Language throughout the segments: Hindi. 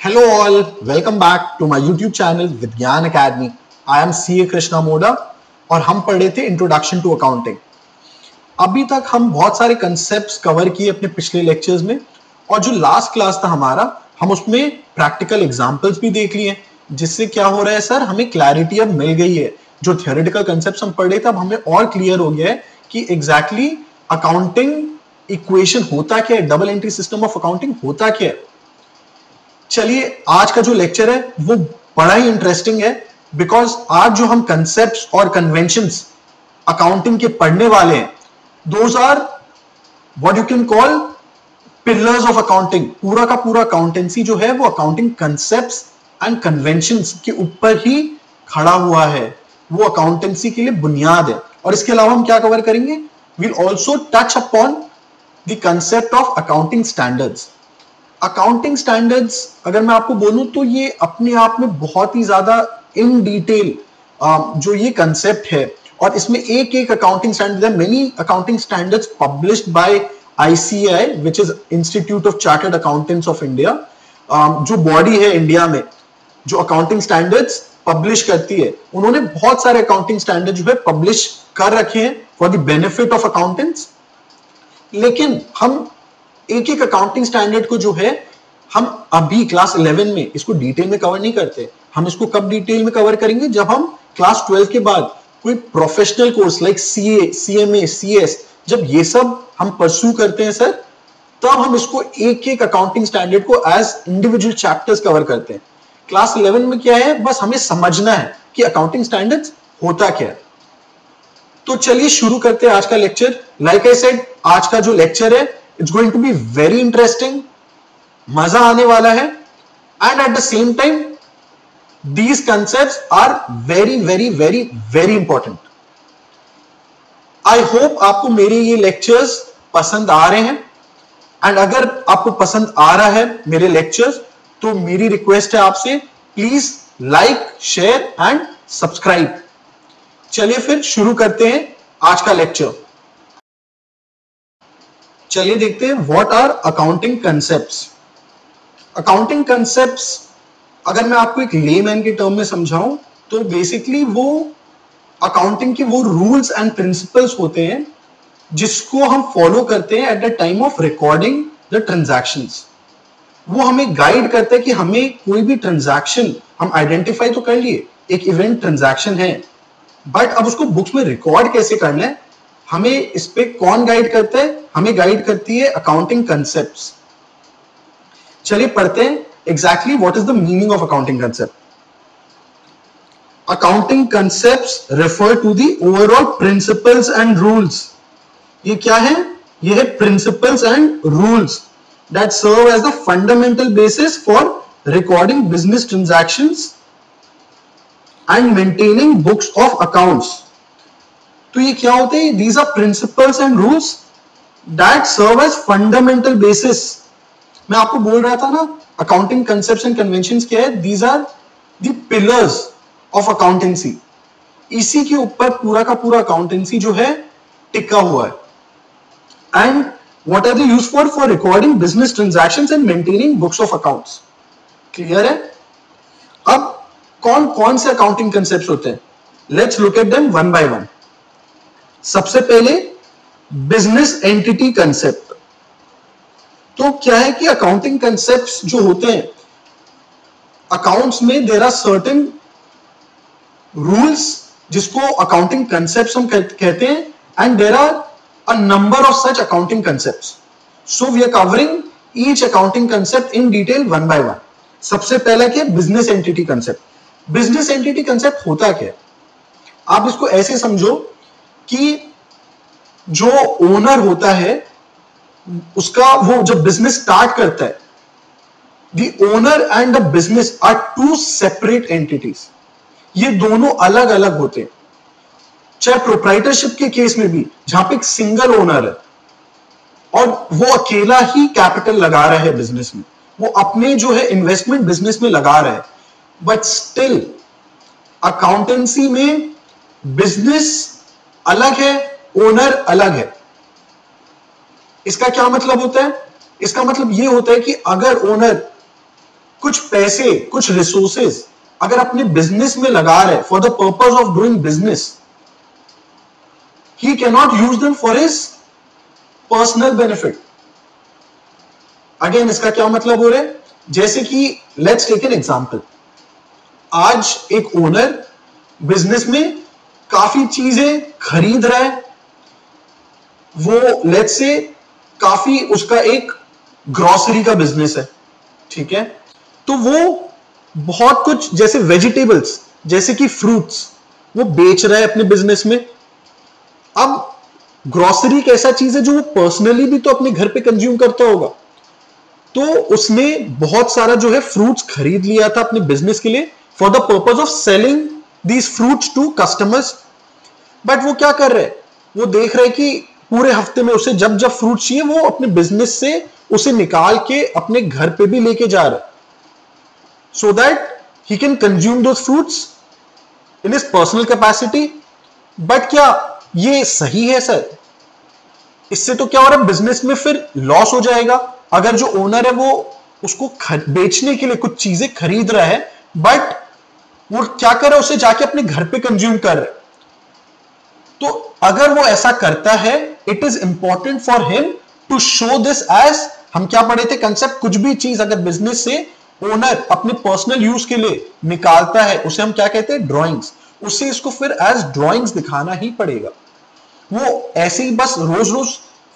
Hello all, welcome back to my YouTube channel Vigyan academy. I am CA Krishna Moda और हम पढ़ रहे थे इंट्रोडक्शन टू अकाउंटिंग। अभी तक हम बहुत सारे कंसेप्ट्स कवर किए अपने पिछले लेक्चर्स में और जो लास्ट क्लास था हमारा, हम उसमें प्रैक्टिकल एग्जांपल्स भी देख लिए, जिससे क्या हो रहा है सर, हमें क्लैरिटी अब मिल गई है। जो थियोरेटिकल कंसेप्ट्स हम पढ़ रहे थे अब हमें और क्लियर हो गया है कि एग्जैक्टली अकाउंटिंग इक्वेशन होता क्या है, double entry system of accounting होता क्या है। चलिए आज का जो लेक्चर है वो बड़ा ही इंटरेस्टिंग है, बिकॉज आज जो हम कंसेप्ट्स और कन्वेंशंस अकाउंटिंग के पढ़ने वाले हैं, those are what you can call pillars of accounting. पूरा का पूरा अकाउंटेंसी जो है वो अकाउंटिंग कंसेप्ट्स एंड कन्वेंशंस के ऊपर ही खड़ा हुआ है, वो अकाउंटेंसी के लिए बुनियाद है। और इसके अलावा हम क्या कवर करेंगे, we'll also touch upon the concept of accounting standards. Accounting standards अगर मैं आपको बोलूं तो ये अपने आप में बहुत ही ज्यादा इन डिटेल जो ये कंसेप्ट है, और इसमें एक एक अकाउंटिंग स्टैंडर्ड है। Many accounting standards published by ICAI which is institute of chartered accountants of India. जो बॉडी है इंडिया में जो अकाउंटिंग स्टैंडर्ड्स पब्लिश करती है, उन्होंने बहुत सारे अकाउंटिंग स्टैंडर्ड जो है पब्लिश कर रखे हैं for the benefit of accountants. लेकिन हम एक एक अकाउंटिंग स्टैंडर्ड को जो है हम अभी क्लास 11 में इसको डिटेल में कवर नहीं करते। हम इसको कब डिटेल में कवर करेंगे, जब हम क्लास 12 के बाद कोई professional course like CA, CMA, CS, जब ये सब हम परस्यू करते हैं सर, तब हम इसको एक एक अकाउंटिंग स्टैंडर्ड को एज इंडिविजुअल चैप्टर्स कवर करते हैं। क्लास 11 में क्या है, बस हमें समझना है कि अकाउंटिंग स्टैंडर्ड्स होता क्या है। तो चलिए शुरू करते हैं आज का लेक्चर। लाइक आई सेड, आज का जो लेक्चर है it's going to be very interesting, मजा आने वाला है, and at the same time these concepts are very very very very important. I hope आपको मेरे ये लेक्चर्स पसंद आ रहे हैं, एंड अगर आपको पसंद आ रहा है मेरे लेक्चर्स तो मेरी रिक्वेस्ट है आपसे, please like, share and subscribe. चलिए फिर शुरू करते हैं आज का लेक्चर। चलिए देखते हैं what are accounting concepts. Accounting concepts अगर मैं आपको एक लेमैन के टर्म में समझाऊं तो बेसिकली वो अकाउंटिंग के वो रूल्स एंड प्रिंसिपल्स होते हैं जिसको हम फॉलो करते हैं at the time of recording the transactions. वो हमें गाइड करता है कि हमें कोई भी ट्रांजैक्शन हम आइडेंटिफाई तो कर लिए, एक इवेंट ट्रांजैक्शन है, बट अब उसको बुक्स में रिकॉर्ड कैसे करना है, हमें इस पे कौन गाइड करता है, हमें गाइड करती है अकाउंटिंग कंसेप्ट्स। चलिए पढ़ते हैं exactly what is the meaning of accounting concept. Accounting concepts refer to the overall principles and rules. ये क्या है, ये है principles and rules that serve as the fundamental basis for recording business transactions and maintaining books of accounts. तो ये क्या होते हैं, these are principles and rules that serve as fundamental basis. मैं आपको बोल रहा था ना, अकाउंटिंग कंसेप्ट्स एंड कन्वेंशंस क्या है, these are the pillars of accountancy. इसी के ऊपर पूरा का पूरा अकाउंटेंसी जो है टिका हुआ है। And what are they used for recording business transactions and maintaining books of accounts. Clear है। अब कौन कौन से अकाउंटिंग कंसेप्ट्स होते हैं, let's look at them one by one. सबसे पहले बिजनेस एंटिटी कंसेप्ट। तो क्या है कि अकाउंटिंग कंसेप्ट्स जो होते हैं, अकाउंट्स में देयर आर सर्टेन रूल्स जिसको अकाउंटिंग कंसेप्ट्स हम कहते हैं, and there are a number of such accounting concepts. So we are covering each accounting concept in detail one by one. सबसे पहला क्या है, business entity concept. Business entity concept होता क्या है, आप इसको ऐसे समझो कि जो ओनर होता है उसका, वो जब बिजनेस स्टार्ट करता है, the owner and the business are two separate entities. ये दोनों अलग अलग होते हैं। चाहे प्रोप्राइटरशिप के केस में भी, जहां पे एक सिंगल ओनर है और वो अकेला ही कैपिटल लगा रहा है बिजनेस में, वो अपने जो है इन्वेस्टमेंट बिजनेस में लगा रहा है, बट स्टिल अकाउंटेंसी में बिजनेस अलग है, ओनर अलग है। इसका क्या मतलब होता है, इसका मतलब यह होता है कि अगर ओनर कुछ पैसे, कुछ रिसोर्सेज अगर अपने बिजनेस में लगा रहे for the purpose of doing business, he cannot use them for his personal benefit. Again इसका क्या मतलब हो रहा है? जैसे कि लेट्स टेक एन एग्जांपल, आज एक ओनर बिजनेस में काफी चीजें खरीद रहा है, वो लेट्स से काफी उसका एक ग्रोसरी का बिजनेस है, ठीक है, तो वो बहुत कुछ जैसे वेजिटेबल्स, जैसे कि फ्रूट्स वो बेच रहा है अपने बिजनेस में। अब ग्रोसरी एक ऐसा चीज है जो वो पर्सनली भी तो अपने घर पे कंज्यूम करता होगा, तो उसने बहुत सारा जो है फ्रूट्स खरीद लिया था अपने बिजनेस के लिए for the purpose of selling these fruits to customers. But वो क्या कर रहे हैं, वो देख रहे हैं कि पूरे हफ्ते में उसे जब जब फ्रूट चाहिए वो अपने बिजनेस से उसे निकाल के अपने घर पे भी लेके जा रहा है, so that he can consume those fruits in his personal capacity. But क्या ये सही है सर? इससे तो क्या हो रहा है, बिजनेस में फिर लॉस हो जाएगा। अगर जो ओनर है वो उसको बेचने के लिए कुछ चीजें खरीद रहा है, बट वो क्या कर रहा है, उसे जाके अपने घर पे कंज्यूम कर रहा है। तो अगर वो ऐसा करता है, it is important for him to show this as, हम क्या पढ़े थे कंसेप्ट, कुछ भी चीज अगर बिजनेस से ओनर अपने पर्सनल यूज के लिए निकालता है उसे हम क्या कहते हैं, ड्रॉइंग्स। उसे इसको फिर एज ड्रॉइंग्स दिखाना ही पड़ेगा। वो ऐसे ही बस रोज रोज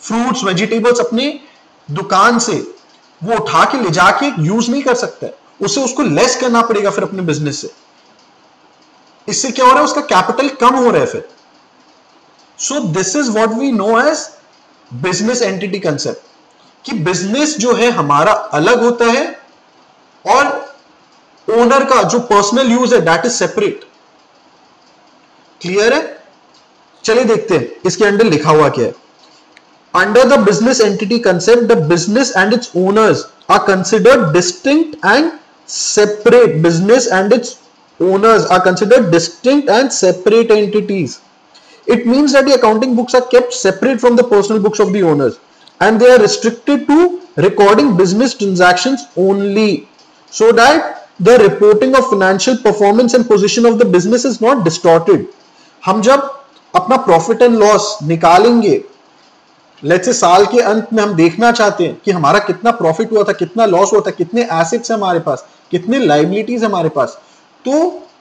फ्रूट्स वेजिटेबल्स अपने दुकान से वो उठा के ले जाके यूज नहीं कर सकता है, उसे उसको लेस करना पड़ेगा फिर अपने बिजनेस से। इससे क्या हो रहा है, उसका कैपिटल कम हो रहा है फिर। So this is what we know as business entity concept, कि बिजनेस जो है हमारा अलग होता है और ओनर का जो पर्सनल यूज है दैट इज सेपरेट। क्लियर है? चलिए देखते हैं इसके अंदर लिखा हुआ क्या है। Under the business entity concept, the business and its owners are considered distinct and separate. Business and its owners are considered distinct and separate entities. It means that the accounting books are kept separate from the personal books of the owners, and they are restricted to recording business transactions only, so that the reporting of financial performance and position of the business is not distorted. हम जब अपना प्रॉफिट एंड लॉस निकालेंगे, लेट्स से साल के अंत में हम देखना चाहते हैं कि हमारा कितना प्रॉफिट हुआ था, कितना लॉस हुआ था, कितने एसेट्स हैं हमारे पास, कितने लायबिलिटीज हमारे पास, तो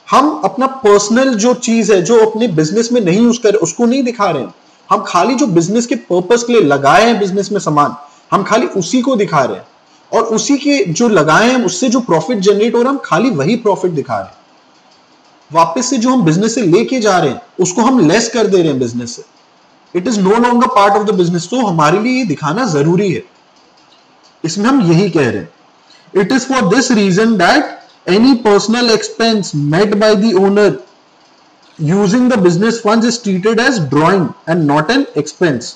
हम अपना पर्सनल जो चीज है जो अपने बिजनेस में नहीं यूज कर रहे उसको नहीं दिखा रहे हैं। हम खाली जो बिजनेस के पर्पस के लिए लगाए हैं बिजनेस में सामान, हम खाली उसी को दिखा रहे हैं, और उसी के जो लगाए हैं उससे जो प्रॉफिट जनरेट हो रहा है हम खाली वही प्रॉफिट दिखा रहे हैं। वापस से जो हम बिजनेस से लेके जा रहे हैं उसको हम लेस कर दे रहे हैं बिजनेस से। It is no longer part of the business. तो हमारे लिए ये दिखाना जरूरी है, इसमें हम यही कह रहे हैं। It is for this reason that any personal expense met by the owner using the business funds is treated as drawing and not an expense.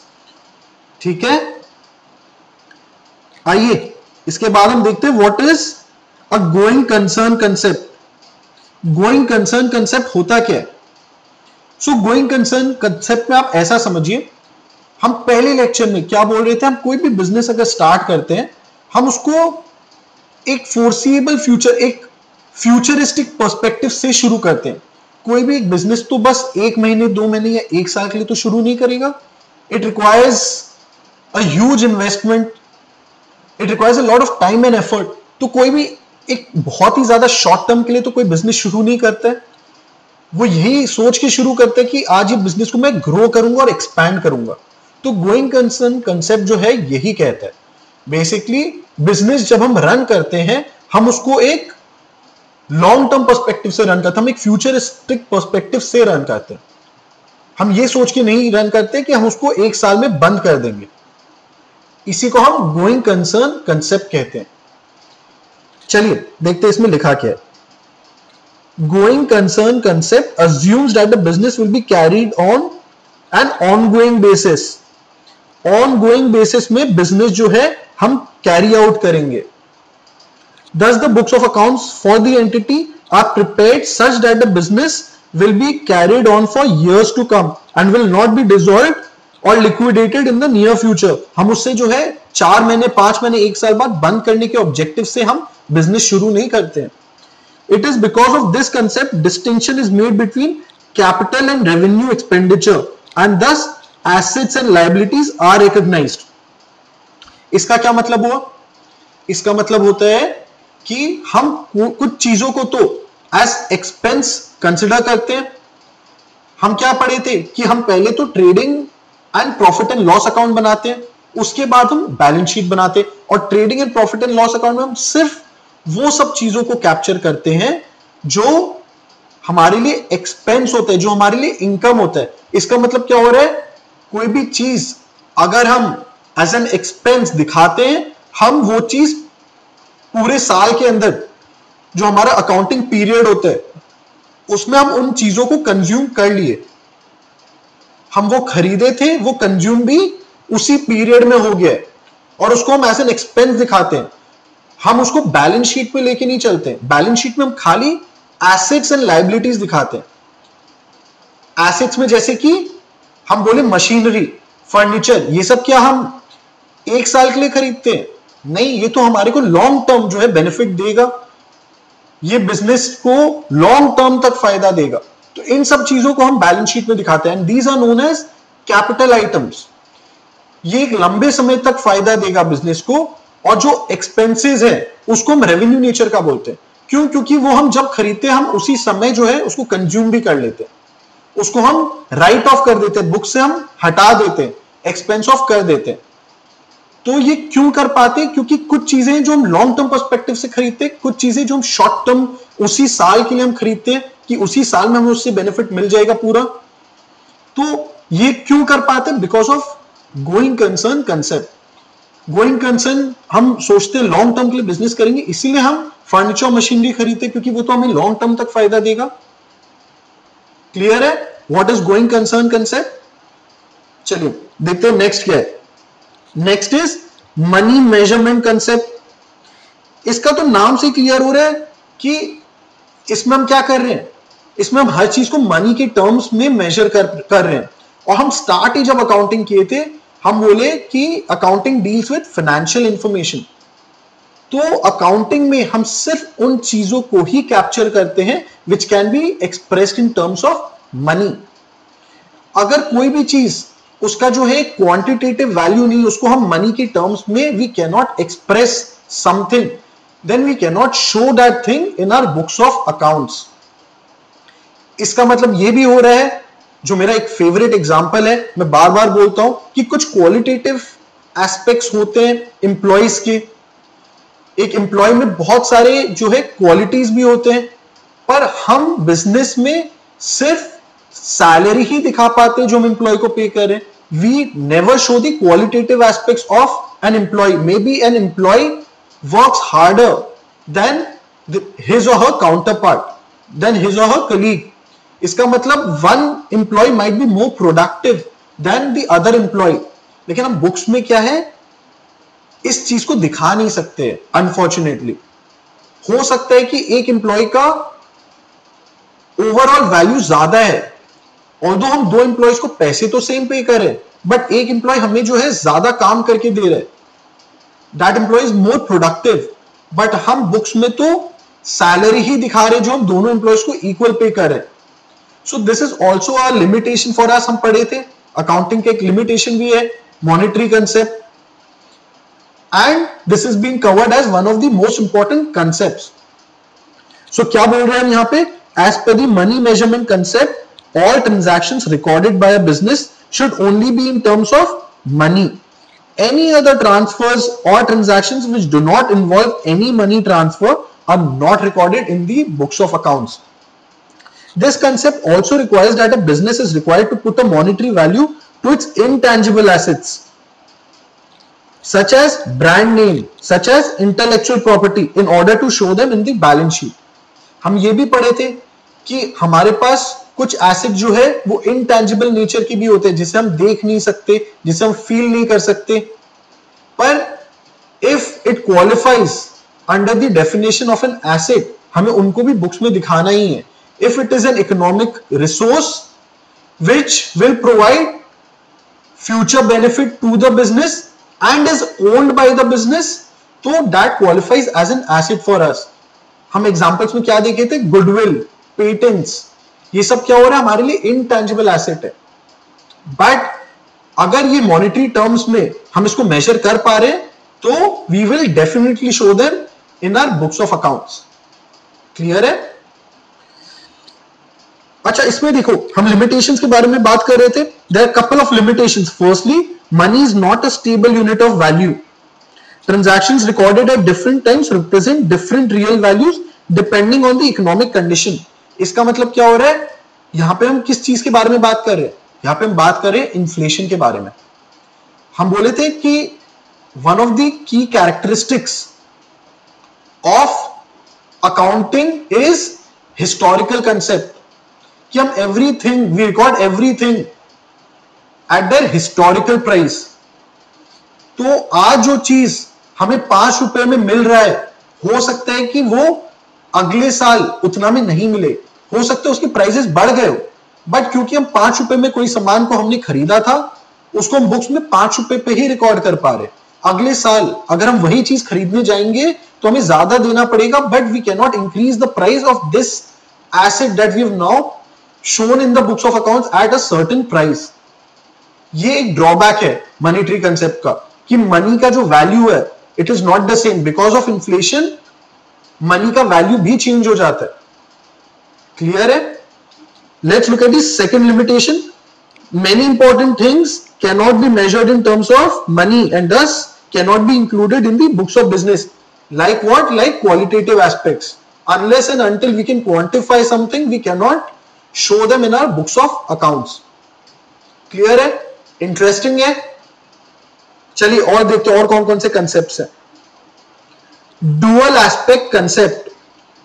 ठीक है, आइए इसके बाद हम देखते हैं what is a going concern concept. Going concern concept होता क्या है? सो गोइंग कंसर्न कंसेप्ट में आप ऐसा समझिए, हम पहले लेक्चर में क्या बोल रहे थे, हम कोई भी बिजनेस अगर स्टार्ट करते हैं हम उसको एक फोर्सिएबल फ्यूचर, एक फ्यूचरिस्टिक पर्सपेक्टिव से शुरू करते हैं। कोई भी एक बिजनेस तो बस 1 महीने 2 महीने या 1 साल के लिए तो शुरू नहीं करेगा। It requires a huge investment, it requires a lot of time and effort. तो कोई भी एक बहुत ही ज्यादा शॉर्ट टर्म के लिए तो कोई बिजनेस शुरू नहीं करता है। वो यही सोच के शुरू करते हैं कि आज ये बिजनेस को मैं ग्रो करूंगा और एक्सपैंड करूंगा। तो गोइंग कंसर्न कंसेप्ट जो है यही कहता है, बेसिकली बिजनेस जब हम रन करते हैं हम उसको एक लॉन्ग टर्म पर्सपेक्टिव से रन करते हैं, हम एक फ्यूचरिस्टिक पर्सपेक्टिव से रन करते हैं। हम ये सोच के नहीं रन करते कि हम उसको 1 साल में बंद कर देंगे। इसी को हम गोइंग कंसर्न कंसेप्ट कहते हैं। चलिए देखते हैं इसमें लिखा क्या है। Going concern concept assumes that the business will be carried on an ongoing basis. Ongoing basis में बिजनेस जो है हम कैरी आउट करेंगे। Thus, the books of accounts for the entity are prepared such that the business will be carried on for years to come and will not be dissolved or liquidated in the near future. हम उससे जो है 4 महीने 5 महीने 1 साल बाद बंद करने के ऑब्जेक्टिव से हम बिजनेस शुरू नहीं करते हैं. It is because of this concept distinction is made between capital and revenue expenditure and thus assets and liabilities are recognized. इसका क्या मतलब हुआ? इसका मतलब होता है कि हम कुछ चीजों को तो एज एक्सपेंस कंसिडर करते हैं. हम क्या पढ़े थे कि हम पहले तो trading and profit and loss account बनाते हैं, उसके बाद हम बैलेंस शीट बनाते हैं, और trading and profit and loss account में हम सिर्फ वो सब चीजों को कैप्चर करते हैं जो हमारे लिए एक्सपेंस होता है, जो हमारे लिए इनकम होता है. इसका मतलब क्या हो रहा है? कोई भी चीज अगर हम एज एन एक्सपेंस दिखाते हैं, हम वो चीज पूरे साल के अंदर जो हमारा अकाउंटिंग पीरियड होता है उसमें हम उन चीजों को कंज्यूम कर लिए. हम वो खरीदे थे, वो कंज्यूम भी उसी पीरियड में हो गया है, और उसको हम एज एन एक्सपेंस दिखाते हैं. हम उसको बैलेंस शीट पे लेके नहीं चलते. बैलेंस शीट में हम खाली एसेट्स एंड लायबिलिटीज दिखाते हैं. एसेट्स में जैसे कि हम बोले मशीनरी, फर्नीचर, ये सब क्या हम एक साल के लिए खरीदते हैं? नहीं, ये तो हमारे को लॉन्ग टर्म जो है बेनिफिट देगा, ये बिजनेस को लॉन्ग टर्म तक फायदा देगा. तो इन सब चीजों को हम बैलेंस शीट में दिखाते हैं. These are known as capital items. ये एक लंबे समय तक फायदा देगा बिजनेस को. और जो एक्सपेंसेस है उसको हम रेवेन्यू नेचर का बोलते हैं. क्यों? क्योंकि वो हम जब खरीदते हैं हम उसी समय जो है उसको कंज्यूम भी कर लेते हैं, उसको हम राइट ऑफ कर देते हैं, बुक से हम हटा देते हैं, एक्सपेंस ऑफ कर देते हैं. तो ये क्यों कर पाते हैं? क्योंकि कुछ चीजें जो हम लॉन्ग टर्म पर्सपेक्टिव से खरीदते हैं, कुछ चीजें जो हम शॉर्ट टर्म उसी साल के लिए हम खरीदते हैं कि उसी साल में हमें उससे बेनिफिट मिल जाएगा पूरा. तो ये क्यों कर पाते हैं? Because of going concern concept. Going concern हम सोचते हैं लॉन्ग टर्म के लिए बिजनेस करेंगे, इसीलिए हम फर्नीचर मशीनरी खरीदते, क्योंकि वो तो हमें लॉन्ग टर्म तक फायदा देगा. क्लियर है what is going concern concept? चलिए देखते हैं नेक्स्ट क्या है. Next is money measurement concept. इसका तो नाम से क्लियर हो रहा है कि इसमें हम क्या कर रहे हैं, इसमें हम हर चीज को मनी के टर्म्स में मेजर कर रहे हैं. और हम स्टार्ट ही जब अकाउंटिंग किए थे हम बोले कि accounting deals with financial information. तो अकाउंटिंग में हम सिर्फ उन चीजों को ही कैप्चर करते हैं which can be expressed in terms of money. अगर कोई भी चीज उसका जो है क्वांटिटेटिव वैल्यू नहीं, उसको हम मनी के टर्म्स में we can not express something, then we can not show that thing in our books of accounts. इसका मतलब यह भी हो रहा है, जो मेरा एक फेवरेट एग्जांपल है, मैं बार बार बोलता हूं कि कुछ क्वालिटेटिव एस्पेक्ट्स होते हैं एम्प्लॉयज के. एक एम्प्लॉय में बहुत सारे जो है क्वालिटीज भी होते हैं, पर हम बिजनेस में सिर्फ सैलरी ही दिखा पाते हैं जो हम एम्प्लॉय को पे कर रहे हैं. We never show the qualitative aspects of an employee. Maybe an employee works harder than his और her counterpart, then his और हर कलीग. इसका मतलब one employee might be more productive than the other employee. लेकिन हम बुक्स में क्या है, इस चीज को दिखा नहीं सकते. अनफॉर्चुनेटली हो सकता है कि एक एम्प्लॉय का ओवरऑल वैल्यू ज्यादा है, ऑल्दो हम दो एम्प्लॉयज को पैसे तो सेम पे करें, बट एक एम्प्लॉय हमें जो है ज्यादा काम करके दे रहे, that employee is more productive. But हम बुक्स में तो सैलरी ही दिखा रहे जो हम दोनों एम्प्लॉयज को इक्वल पे करें. So this is also a limitation for us. हम पढ़े थे अकाउंटिंग के एक लिमिटेशन भी है, monetary concept, and this is being covered as one of the most important concepts. So क्या बोल रहे हैं हम यहां पे? As per the money measurement concept, all transactions recorded by a business should only be in terms of money. Any other transfers or transactions which do not involve any money transfer are not recorded in the books of accounts. This concept also requires that a business is required to put a monetary value to its intangible assets, such as brand name, such as intellectual property, in order to show them in the balance sheet. हम ये भी पढ़े थे कि हमारे पास कुछ एसेट जो है वो इनटेंजिबल नेचर की भी होते हैं, जिसे हम देख नहीं सकते, जिसे हम फील नहीं कर सकते, पर if it qualifies under the definition of an asset, हमें उनको भी बुक्स में दिखाना ही है. If it is an economic resource which will provide future benefit to the business and is owned by the business, तो that qualifies as an asset for us. हम एग्जांपल्स में क्या देखे थे, गुडविल, पेटेंट्स, ये सब क्या हो रहा है हमारे लिए इनटेंजिबल एसेट है। बट अगर ये मॉनेटरी टर्म्स में हम इसको मेजर कर पा रहे हैं तो we will definitely show them in our books of accounts. Clear है? अच्छा, इसमें देखो हम लिमिटेशंस के बारे में बात कर रहे थे। There are couple of limitations. Firstly, money is not a stable unit of value. Transactions recorded at different times represent different real values depending on the economic condition. इसका मतलब क्या हो रहा है, यहां पे हम किस चीज के बारे में बात कर रहे हैं, यहां पे हम बात कर रहे हैं इन्फ्लेशन के बारे में। हम बोले थे कि one of the key characteristics of accounting is historical concept, कि हम everything, we record everything at their historical price. तो आज जो चीज हमें 5 रुपए में मिल रहा है, हो सकता है कि वो अगले साल उतना में नहीं मिले, हो सकता है उसकी प्राइसेस बढ़ गए हो, बट क्योंकि हम 5 रुपए में कोई सामान को हमने खरीदा था, उसको हम बुक्स में 5 रुपए पे ही रिकॉर्ड कर पा रहे। अगले साल अगर हम वही चीज खरीदने जाएंगे तो हमें ज्यादा देना पड़ेगा, but we can not increase the price of this asset that we have now shown in the books of accounts at a certain price. ये एक ड्रॉबैक है मॉनेटरी कंसेप्ट का, कि मनी का जो वैल्यू है it is not the same. Because of inflation money का वैल्यू भी चेंज हो जाता है। क्लियर है? Let's look at the second limitation. Many important things can not be measured in terms of money and thus can not be included in the books of business. Like what? Like qualitative aspects. Unless and until we can quantify something, we cannot show them in our books of accounts. Clear है? Interesting है? चलिए और देखते हैं और कौन कौन से कंसेप्ट्स हैं। Dual aspect concept.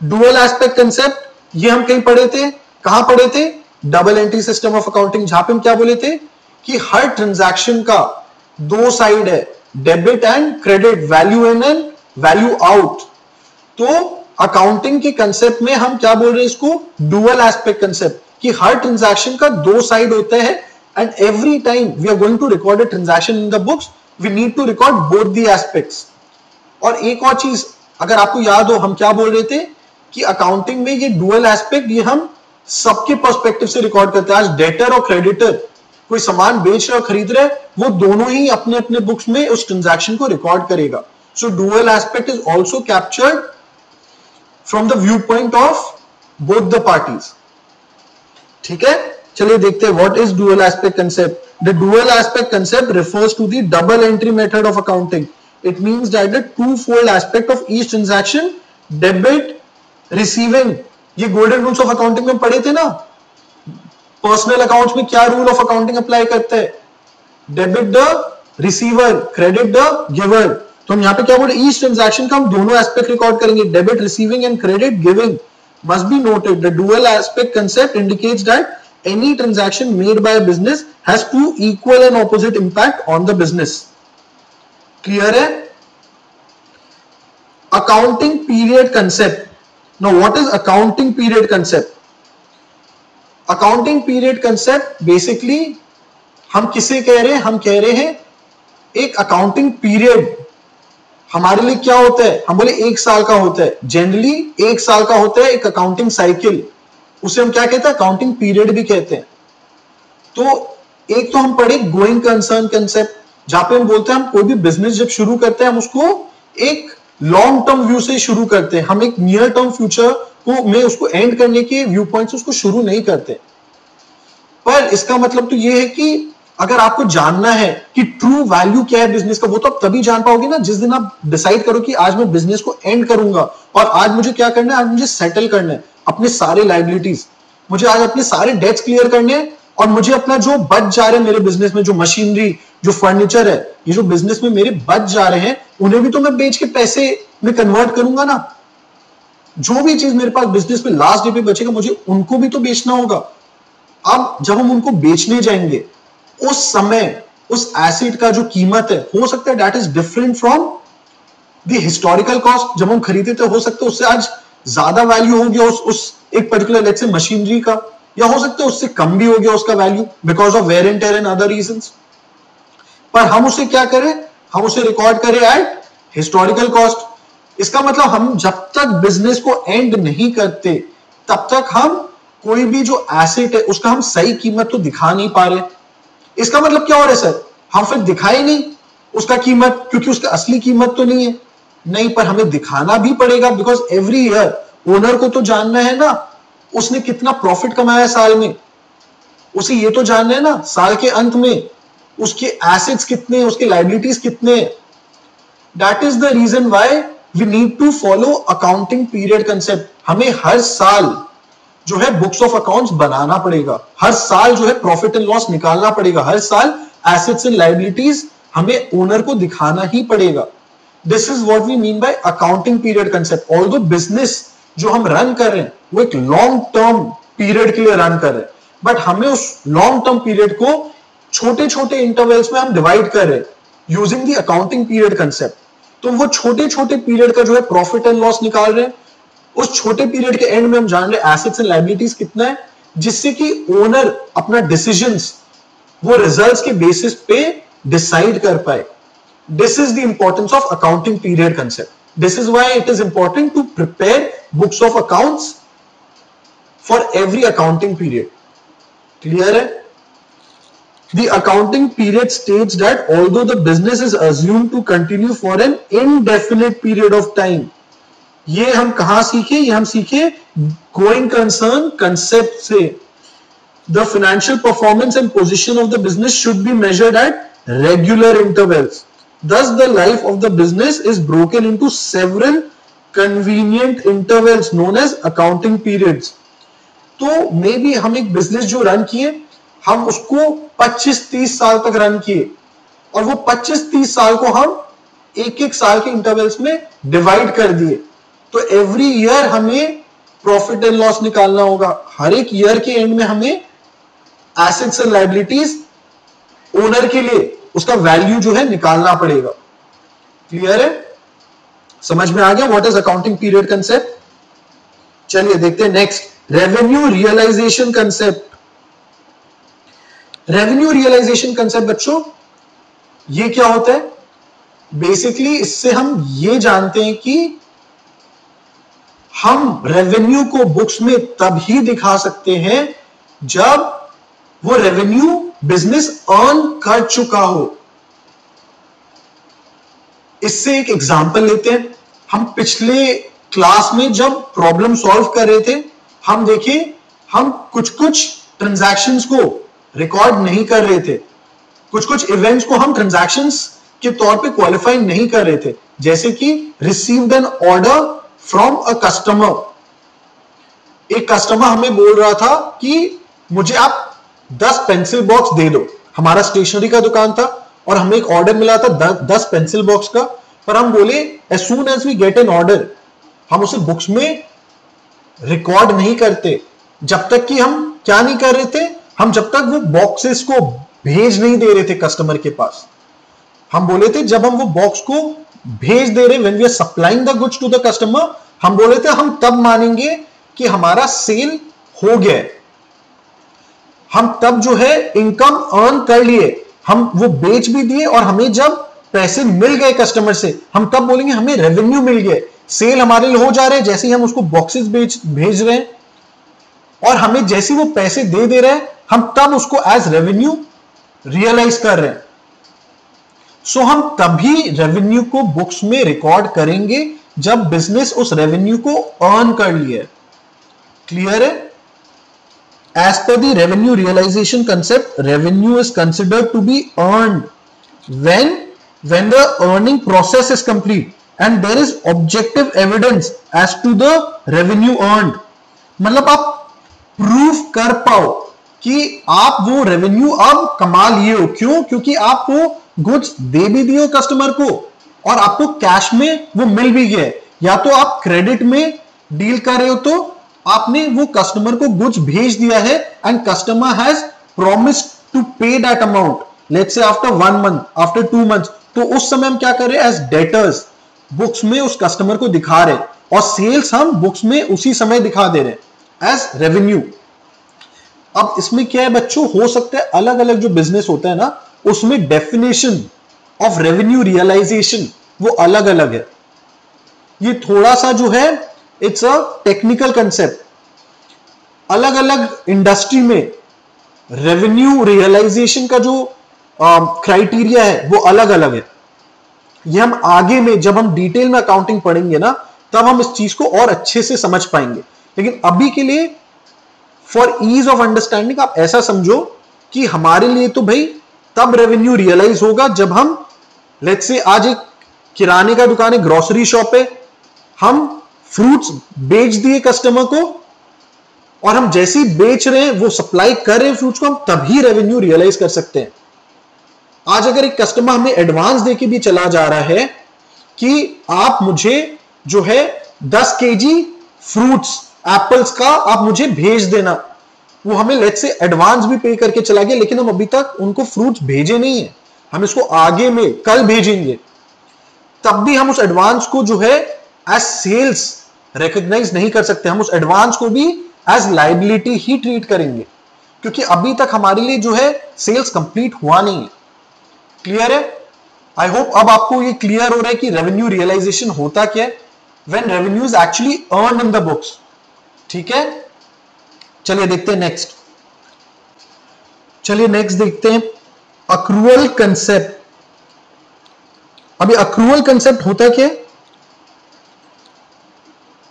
Dual aspect concept ये हम कहीं पढ़े थे, कहां पढ़े थे? Double entry system of accounting, जहां पे हम क्या बोले थे कि हर ट्रांजैक्शन का 2 साइड है, debit and credit, value in and value out. तो अकाउंटिंग के कंसेप्ट में हम क्या बोल रहे हैं इसको? डुअल एस्पेक्ट कंसेप्ट, कि हर ट्रांजैक्शन का 2 साइड होता है and every time we are going to record a transaction in the books we need to record both the aspects. और एक और चीज अगर आपको याद हो, हम क्या बोल रहे थे कि अकाउंटिंग में ये डुअल एस्पेक्ट ये हम सबके पर्सपेक्टिव से रिकॉर्ड करते हैं। आज डेटर और क्रेडिटर कोई सामान बेच रहा और खरीद रहा है, वो दोनों ही अपने अपने बुक्स में उस ट्रांजैक्शन को रिकॉर्ड करेगा। So dual aspect is also captured from the viewpoint of both the parties. ठीक है, चलिए देखते हैं what is dual aspect concept. The dual aspect concept refers to the double entry method of accounting. It means that the twofold aspect of each transaction, debit, receiving, ये golden rules of accounting में पढ़े थे ना। पर्सनल अकाउंट्स में क्या रूल ऑफ अकाउंटिंग अप्लाई करते हैं? Debit the receiver, credit the giver. तो हम यहाँ पे क्या बोले, ईच ट्रांजैक्शन का हम दोनों एस्पेक्ट रिकॉर्ड करेंगे, debit receiving end credit giving. Must be noted the dual aspect concept indicates that any transaction made by a business has two equal and opposite impact on the business. Clear है? Accounting period concept. Now what is accounting period concept? Accounting period concept basically हम किसे कह रहे हैं? हम कह रहे हैं एक अकाउंटिंग पीरियड हमारे लिए क्या होता है? हम बोले 1 साल का होता है। जनरली 1 साल का होता है एक अकाउंटिंग साइकिल, उसे हम क्या कहते हैं? अकाउंटिंग पीरियड भी कहते हैं। तो एक तो हम पढ़े गोइंग कंसर्न कंसेप्ट, जहां पे हम बोलते हैं हम कोई भी बिजनेस जब शुरू करते हैं हम उसको एक लॉन्ग टर्म व्यू से शुरू करते हैं, हम एक नियर टर्म फ्यूचर को में उसको एंड करने के व्यू पॉइंट से उसको शुरू नहीं करते। पर इसका मतलब तो ये है कि अगर आपको जानना है कि ट्रू वैल्यू क्या है बिजनेस का, वो तो आप तभी जान पाओगे ना जिस दिन आप डिसाइड करो कि आज मैं बिजनेस को एंड करूंगा और आज मुझे क्या करना है, आज मुझे सेटल करना है अपने सारे लायबिलिटीज, मुझे आज अपने सारे डेट्स क्लियर करने हैं और मुझे अपना जो बच जा रहे हैं मेरे बिजनेस में, जो मशीनरी, जो फर्नीचर है, ये जो बिजनेस में मेरे बच जा रहे हैं उन्हें भी तो मैं बेच के पैसे में कन्वर्ट करूंगा ना। जो भी चीज मेरे पास बिजनेस में लास्ट डे पे बचेगा मुझे उनको भी तो बेचना होगा। अब जब हम उनको बेचने जाएंगे उस समय उस एसेट का जो कीमत है हो सकता है that is different from the historical cost. जब हम खरीदे थे हो सकता है उससे आज ज्यादा वैल्यू हो गया उस एक पर्टिकुलर लेट्स से मशीनरी का, या हो सकता है उससे कम भी हो गया उसका value because of wear and tear and other reasons. पर हम उसे क्या करें, हम उसे रिकॉर्ड करें एट हिस्टोरिकल कॉस्ट, इसका मतलब हम जब तक बिजनेस को एंड नहीं करते तब तक हम कोई भी जो एसेट है उसका हम सही कीमत तो दिखा नहीं पा रहे। इसका मतलब क्या हो रहा है सर, हम फिर दिखाए नहीं उसका कीमत, क्योंकि उसका असली कीमत तो नहीं है। नहीं, पर हमें दिखाना भी पड़ेगा, बिकॉज एवरी ईयर ओनर को तो जानना है ना उसने कितना प्रॉफिट कमाया साल में, उसे ये तो जानना है ना साल के अंत में उसके एसेट्स कितने हैं, उसके लायबिलिटीज कितने हैं। That is the reason why we need to follow accounting period concept. हमें हर साल जो है बुक्स ऑफ अकाउंट्स बनाना पड़ेगा, हर साल जो है प्रॉफिट एंड लॉस निकालना पड़ेगा, हर साल एसेट्स एंड लायबिलिटीज हमें ओनर को दिखाना ही पड़ेगा। This is what we mean by accounting period concept. Although business जो हम रन कर रहे हैं वो एक लॉन्ग टर्म पीरियड के लिए रन कर रहे हैं, बट हमें उस लॉन्ग टर्म पीरियड को छोटे छोटे इंटरवल्स में हम डिवाइड कर रहे हैं using the accounting period concept. तो वो छोटे छोटे पीरियड का जो है प्रॉफिट एंड लॉस निकाल रहे हैं, उस छोटे पीरियड के एंड में हम जान रहे एसेट्स एंड लायबिलिटीज कितना है, जिससे कि ओनर अपना डिसीजंस वो रिजल्ट्स के बेसिस पे डिसाइड कर पाए। This is the importance of accounting period concept. This is why it is important to prepare books of accounts for every accounting period. Clear है? The accounting period states that although the business is assumed to continue for an indefinite period of time, ये हम कहां सीखे? ये हम सीखे going concern concept से। The financial performance and position of the business should be measured at regular intervals. Thus, the life of the business is broken into several convenient intervals known as accounting periods. तो मे बी हम एक बिजनेस जो रन किए हम उसको 25-30 साल तक रन किए, और वो 25-30 साल को हम एक एक साल के इंटरवल्स में डिवाइड कर दिए। तो एवरी ईयर हमें प्रॉफिट एंड लॉस निकालना होगा, हर एक ईयर के एंड में हमें एसेट्स एंड लायबिलिटीज ओनर के लिए उसका वैल्यू जो है निकालना पड़ेगा। क्लियर है? समझ में आ गया what is accounting period concept? चलिए देखते हैं next, revenue realisation concept. Revenue realisation concept बच्चों ये क्या होता है? बेसिकली इससे हम ये जानते हैं कि हम रेवेन्यू को बुक्स में तब ही दिखा सकते हैं जब वो रेवेन्यू बिजनेस अर्न कर चुका हो। इससे एक एग्जांपल लेते हैं। हम पिछले क्लास में जब प्रॉब्लम सॉल्व कर रहे थे हम देखिए हम कुछ कुछ ट्रांजैक्शंस को रिकॉर्ड नहीं कर रहे थे, कुछ कुछ इवेंट्स को हम ट्रांजैक्शंस के तौर पे क्वालिफाई नहीं कर रहे थे, जैसे कि received an order from a customer. एक कस्टमर हमें बोल रहा था कि मुझे आप 10 पेंसिल बॉक्स दे दो। हमारा स्टेशनरी का दुकान था और हमें एक ऑर्डर मिला था 10 पेंसिल बॉक्स का, पर हम बोले as soon as we get an order हम उसे बुक्स में रिकॉर्ड नहीं करते, जब तक कि हम क्या नहीं कर रहे थे, हम जब तक वो बॉक्सेस को भेज नहीं दे रहे थे कस्टमर के पास। हम बोले थे जब हम वो बॉक्स को भेज दे रहे, when we are supplying the goods to the customer, हम बोले थे हम तब मानेंगे कि हमारा सेल हो गया, हम तब जो है इनकम अर्न कर लिए, हम वो बेच भी दिए और हमें जब पैसे मिल गए कस्टमर से हम तब बोलेंगे हमें रेवेन्यू मिल गया, सेल हमारे लिए हो जा रहे हैं जैसे ही हम उसको बॉक्सेस भेज रहे हैं, और हमें जैसे वो पैसे दे रहे हैं हम तब उसको एज रेवेन्यू रियलाइज कर रहे हैं। सो हम तभी रेवेन्यू को बुक्स में रिकॉर्ड करेंगे जब बिजनेस उस रेवेन्यू को अर्न कर लिया। क्लियर है? As per the revenue realisation concept, revenue is considered to be earned when the earning process is complete and there is objective evidence as to the revenue earned। मतलब आप प्रूफ कर पाओ कि आप वो रेवेन्यू अब कमा लिए हो। क्यों? क्योंकि आप वो गुड्स दे भी दिए हो कस्टमर को और आपको कैश में वो मिल भी गया। या तो आप क्रेडिट में डील कर रहे हो तो आपने वो कस्टमर को गुड्स भेज दिया है and customer has promised to pay that amount, let's say after 1 month, after 2 months. तो उस समय हम क्या कर रहे हैं? एज डेटर्स बुक्स में उस कस्टमर को दिखा रहे हैं और सेल्स हम बुक्स में उसी समय दिखा दे रहे हैं एज रेवेन्यू। अब इसमें क्या है बच्चों, हो सकता है अलग अलग जो बिजनेस होता है ना उसमें डेफिनेशन ऑफ रेवेन्यू रियलाइजेशन वो अलग अलग है। ये थोड़ा सा जो है इट्स अ टेक्निकल कंसेप्ट। अलग अलग इंडस्ट्री में रेवेन्यू रियलाइजेशन का जो क्राइटेरिया है वो अलग अलग है। ये हम आगे में जब हम डिटेल में अकाउंटिंग पढ़ेंगे ना, तब हम इस चीज को और अच्छे से समझ पाएंगे। लेकिन अभी के लिए फॉर ईज ऑफ अंडरस्टैंडिंग आप ऐसा समझो कि हमारे लिए तो भाई तब रेवेन्यू रियलाइज होगा जब हम, लेट्स से आज एक किराने का दुकान है, ग्रोसरी शॉप है, हम फ्रूट्स बेच दिए कस्टमर को और हम जैसे ही बेच रहे हैं वो सप्लाई कर रहे हैं फ्रूट्स को, हम तभी रेवेन्यू रियलाइज कर सकते हैं। आज अगर एक कस्टमर हमें एडवांस देके भी चला जा रहा है कि आप मुझे जो है 10 केजी फ्रूट्स एप्पल्स का आप मुझे भेज देना, वो हमें लेट्स से एडवांस भी पे करके चला गया, लेकिन हम अभी तक उनको फ्रूट्स भेजे नहीं है, हम इसको आगे में कल भेजेंगे, तब भी हम उस एडवांस को जो है एज सेल्स रिकॉग्नाइज नहीं कर सकते। हम उस एडवांस को भी एज लायबिलिटी ही ट्रीट करेंगे, क्योंकि अभी तक हमारे लिए जो है सेल्स कंप्लीट हुआ नहीं है। क्लियर है? आई होप अब आपको ये क्लियर हो रहा है कि रेवेन्यू रियलाइजेशन होता क्या है, when revenue is actually earn in the books. ठीक है, चलिए देखते हैं नेक्स्ट। चलिए नेक्स्ट देखते हैं अक्रूअल कंसेप्ट। अभी अक्रूअल कंसेप्ट होता क्या है?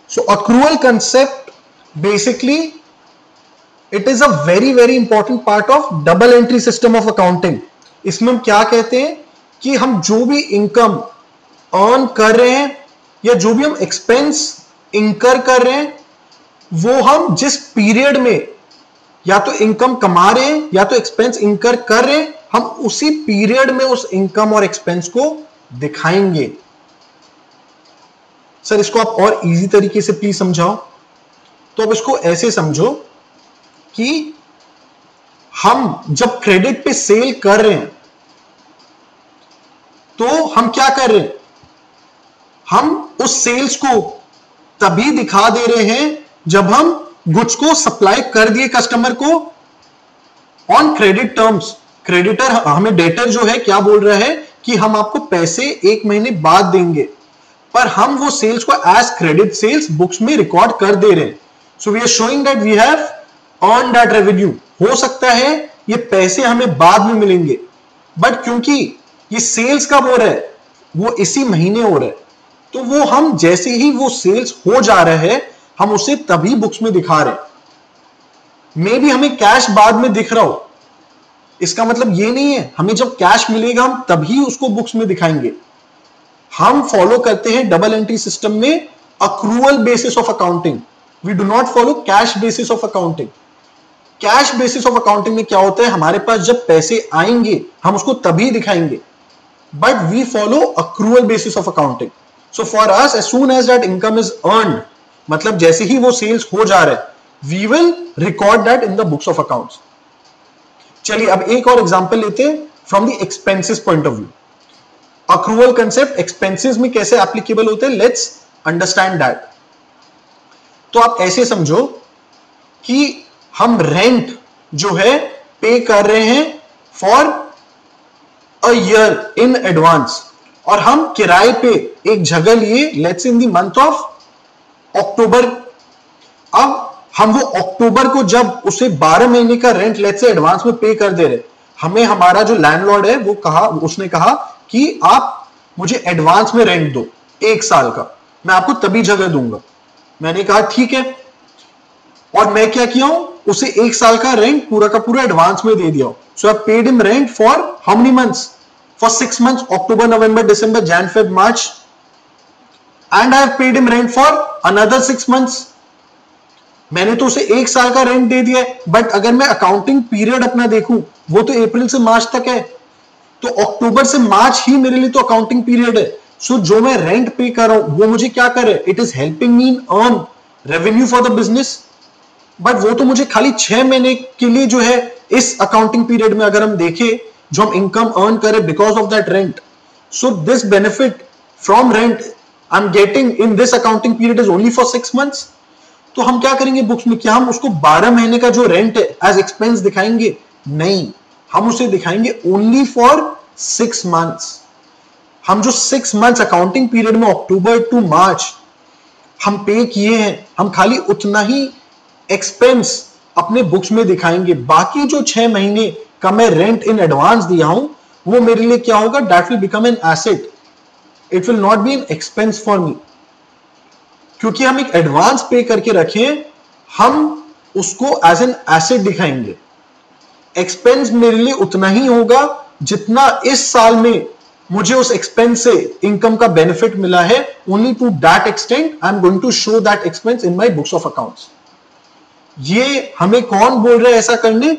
So accrual concept basically it is a very very important part of double entry system of accounting. इसमें हम क्या कहते हैं कि हम जो भी इनकम अर्न कर रहे हैं या जो भी हम एक्सपेंस इंकर कर रहे हैं, वो हम जिस पीरियड में या तो इनकम कमा रहे हैं या तो एक्सपेंस इंकर कर रहे हैं, हम उसी पीरियड में उस इनकम और एक्सपेंस को दिखाएंगे। सर इसको आप और इजी तरीके से प्लीज समझाओ। तो अब इसको ऐसे समझो कि हम जब क्रेडिट पे सेल कर रहे हैं तो हम क्या कर रहे हैं, हम उस सेल्स को तभी दिखा दे रहे हैं जब हम गुड्स को सप्लाई कर दिए कस्टमर को ऑन क्रेडिट टर्म्स। क्रेडिटर हमें डेटर जो है क्या बोल रहा है कि हम आपको पैसे 1 महीने बाद देंगे, पर हम वो सेल्स को एज क्रेडिट सेल्स बुक्स में रिकॉर्ड कर दे रहे हैं। So we are showing that we have earn that revenue. हो सकता है ये पैसे हमें बाद में मिलेंगे, बट क्योंकि ये सेल्स कब हो रहा है, वो इसी महीने हो रहा है, तो वो हम जैसे ही वो सेल्स हो जा रहा है हम उसे तभी बुक्स में दिखा रहे हैं। मे बी हमें कैश बाद में दिख रहा हो, इसका मतलब ये नहीं है हमें जब कैश मिलेगा हम तभी उसको बुक्स में दिखाएंगे। हम फॉलो करते हैं डबल एंट्री सिस्टम में accrual basis of accounting. We do not follow cash basis of accounting. Cash basis of accounting में क्या होता है, हमारे पास जब पैसे आएंगे हम उसको तभी दिखाएंगे, but we follow accrual basis of accounting. So for us as soon as that income is earned, मतलब जैसे ही वो सेल्स हो जा रहा है, we will record that in the books of accounts. चलिए अब एक और एग्जांपल लेते हैं from the expenses point of view. Accrual concept expenses में कैसे एप्लीकेबल होते हैं, लेट्स अंडरस्टैंड दैट। तो आप ऐसे समझो कि हम रेंट जो है पे कर रहे हैं for a year in advance, और हम किराए पे एक जगह लिए let's in the month of October. अब हम वो अक्टूबर को जब उसे 12 महीने का रेंट लेट्स से एडवांस में पे कर दे रहे, हमें हमारा जो लैंडलॉर्ड है वो उसने कहा कि आप मुझे एडवांस में रेंट दो 1 साल का, मैं आपको तभी जगह दूंगा। मैंने कहा ठीक है, और मैं क्या किया हूं, उसे 1 साल का रेंट पूरा का पूरा एडवांस में दे दिया। So I paid him rent for how many months, for 6 months, October November December Jan Feb March, and I have paid him rent for another 6 months। मैंने तो उसे 1 साल का रेंट दे दिया है, बट अगर मैं अकाउंटिंग पीरियड अपना देखूं वो तो अप्रैल से मार्च तक है, तो अक्टूबर से मार्च ही मेरे लिए तो अकाउंटिंग पीरियड है। सो जो मैं रेंट पे कर रहा हूं वो मुझे क्या कर रहा है, it is helping me earn revenue for the business, but वो तो मुझे खाली 6 महीने के लिए जो है इस अकाउंटिंग पीरियड में अगर हम देखें जो हम इनकम अर्न करें because of that rent, so this benefit from rent I am getting in this accounting period is only for 6 months। तो हम क्या करेंगे बुक्स में, क्या हम उसको 12 महीने का जो रेंट है एज एक्सपेंस दिखाएंगे? नहीं, हम उसे दिखाएंगे ओनली फॉर 6 months। हम जो 6 मंथ्स अकाउंटिंग पीरियड में अक्टूबर टू मार्च हम पे किए हैं, हम खाली उतना ही एक्सपेंस अपने बुक्स में दिखाएंगे। बाकी जो 6 महीने का मैं रेंट इन एडवांस दिया हूं वो मेरे लिए क्या होगा, that will become an asset, it will not be an expense for me. क्योंकि हम एक एडवांस पे करके रखे, हम उसको एज एन एसेट दिखाएंगे। एक्सपेंस मेरे लिए उतना ही होगा जितना इस साल में मुझे उस एक्सपेंस से इनकम का बेनिफिट मिला है। Only to that extent I am going to show that expense in my books of accounts. ये हमें कौन बोल रहा है ऐसा करने?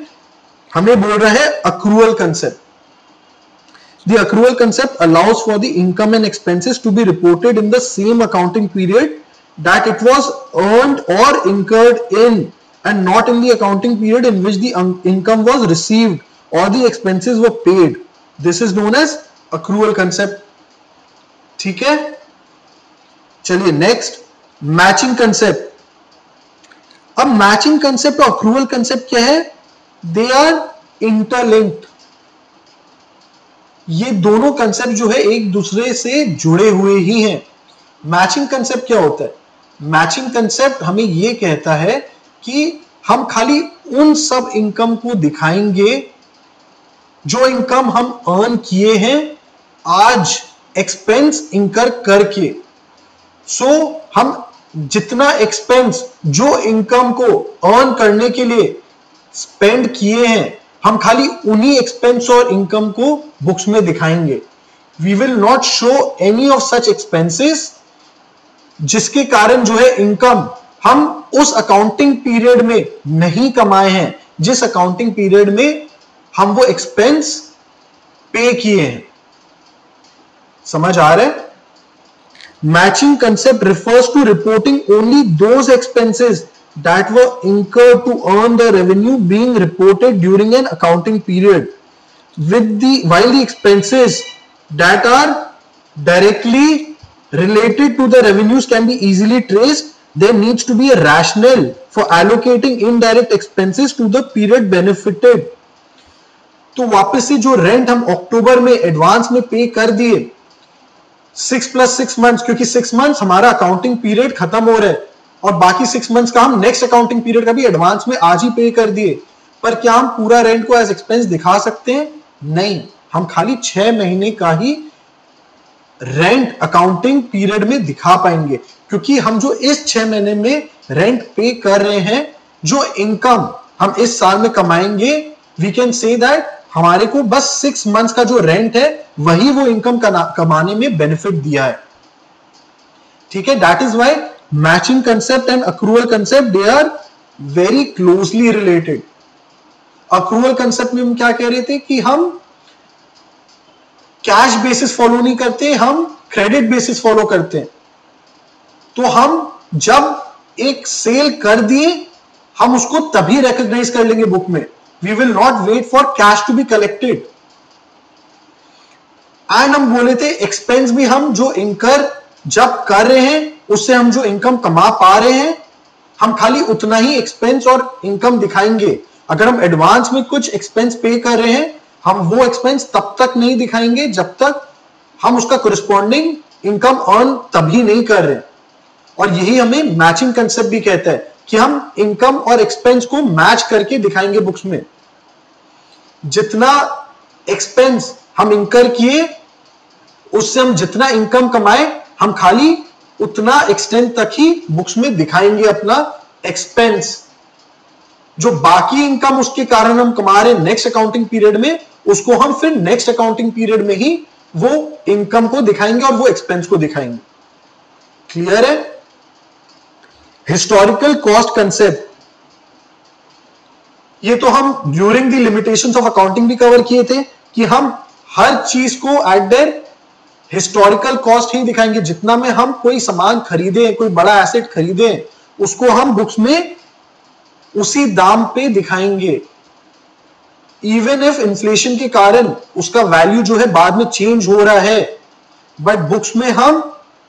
हमें बोल रहा है accrual concept. The accrual concept allows for the income and expenses to be reported in the same accounting period that it was earned or incurred in, and not in the accounting period in which the income was received or the expenses were paid. This is known as accrual concept. ठीक है, चलिए नेक्स्ट, मैचिंग कंसेप्ट। अब मैचिंग कंसेप्ट और accrual कंसेप्ट क्या है? They are interlinked. ये दोनों कंसेप्ट जो है एक दूसरे से जुड़े हुए ही हैं। मैचिंग कंसेप्ट क्या होता है? मैचिंग कंसेप्ट हमें ये कहता है कि हम खाली उन सब इनकम को दिखाएंगे जो इनकम हम अर्न किए हैं आज एक्सपेंस इंकर करके। सो हम जितना एक्सपेंस जो इनकम को अर्न करने के लिए स्पेंड किए हैं, हम खाली उन्हीं एक्सपेंस और इनकम को बुक्स में दिखाएंगे। We will not show any of such expenses जिसके कारण जो है इनकम हम उस अकाउंटिंग पीरियड में नहीं कमाए हैं, जिस अकाउंटिंग पीरियड में हम वो एक्सपेंस पे किए हैं। समझ आ रहा है? Matching concept refers to reporting only those expenses that were incurred to earn the revenue being reported during an accounting period, while the expenses that are directly related to the revenues can be easily traced. There needs to be a rationale for allocating indirect expenses to the period benefited. तो वापस से जो रेंट हम अक्टूबर में एडवांस में पे कर दिए 6 + 6 मंथ्स, क्योंकि 6 मंथ्स हमारा अकाउंटिंग पीरियड खत्म हो रहा है और बाकी 6 मंथ्स का हम नेक्स्ट अकाउंटिंग पीरियड का भी एडवांस में आज ही पे कर दिए। पर क्या हम पूरा रेंट को एज एक्सपेंस दिखा सकते हैं? नहीं, हम खाली 6 महीने का ही रेंट अकाउंटिंग पीरियड में दिखा पाएंगे, क्योंकि हम जो इस 6 महीने में रेंट पे कर रहे हैं, जो इनकम हम इस साल में कमाएंगे, वी कैन से दैट हमारे को बस 6 मंथ्स का जो रेंट है वही वो इनकम कमाने में बेनिफिट दिया है। ठीक है, that is why matching concept and accrual concept, they are very closely related. accrual concept में हम क्या कह रहे थे कि हम कैश बेसिस फॉलो नहीं करते, हम क्रेडिट बेसिस फॉलो करते हैं। तो हम जब एक सेल कर दिए हम उसको तभी रिकॉग्नाइज कर लेंगे बुक में। We will not wait for cash to be collected. And हम बोले थे एक्सपेंस भी हम जो इनकर जब कर रहे हैं उससे हम जो इनकम कमा पा रहे हैं, हम खाली उतना ही एक्सपेंस और इनकम दिखाएंगे। अगर हम एडवांस में कुछ एक्सपेंस पे कर रहे हैं, हम वो एक्सपेंस तब तक नहीं दिखाएंगे जब तक हम उसका कोरिस्पॉन्डिंग इनकम अर्न तभी नहीं कर रहे। और यही हमें मैचिंग कंसेप्ट भी कहता है कि हम इनकम और एक्सपेंस को मैच करके दिखाएंगे बुक्स में। जितना एक्सपेंस हम इनकर किए उससे हम जितना इनकम कमाए, हम खाली उतना एक्सटेंट तक ही बुक्स में दिखाएंगे अपना एक्सपेंस। जो बाकी इनकम उसके कारण हम कमा रहे हैं नेक्स्ट अकाउंटिंग पीरियड में, उसको हम फिर नेक्स्ट अकाउंटिंग पीरियड में ही वो इनकम को दिखाएंगे और वो एक्सपेंस को दिखाएंगे। क्लियर है? हिस्टोरिकल कॉस्ट कंसेप्ट, ये तो हम during the limitations of accounting भी कवर किए थे कि हम हर चीज को एट देयर हिस्टोरिकल कॉस्ट ही दिखाएंगे। जितना में हम कोई सामान खरीदे, कोई बड़ा एसेट खरीदे, उसको हम बुक्स में उसी दाम पे दिखाएंगे। इवन इफ इन्फ्लेशन के कारण उसका वैल्यू जो है बाद में चेंज हो रहा है, बट बुक्स में हम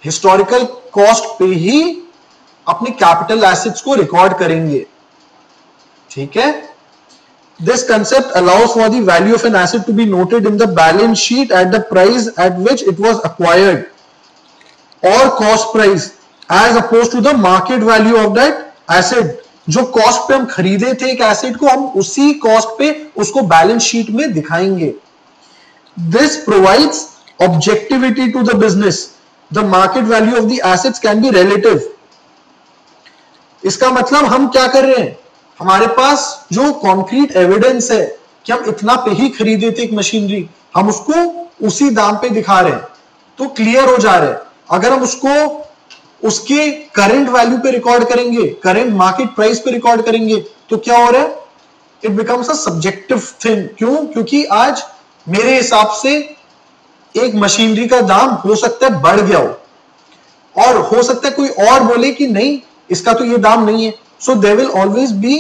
हिस्टोरिकल कॉस्ट पे ही अपने कैपिटल एसेट्स को रिकॉर्ड करेंगे। ठीक है, This concept allows for the value of an asset to be noted in the balance sheet at the price at which it was acquired or cost price as opposed to the market value of that asset. जो कॉस्ट पे हम खरीदे थे एक एसेट को, हम उसी कॉस्ट पे उसको बैलेंस शीट में दिखाएंगे. This provides objectivity to the business. The market value of the assets can be relative. इसका मतलब हम क्या कर रहे हैं, हमारे पास जो कॉन्क्रीट एविडेंस है कि हम इतना पे ही खरीदे थे एक मशीनरी, हम उसको उसी दाम पे दिखा रहे हैं, तो क्लियर हो जा रहा है. अगर हम उसको उसके करंट वैल्यू पे रिकॉर्ड करेंगे, करंट मार्केट प्राइस पे रिकॉर्ड करेंगे, तो क्या हो रहा है, it becomes a subjective thing. क्यों? क्योंकि आज मेरे हिसाब से एक मशीनरी का दाम हो सकता है बढ़ गया हो, और हो सकता है कोई और बोले कि नहीं इसका तो ये दाम नहीं है. So there will always be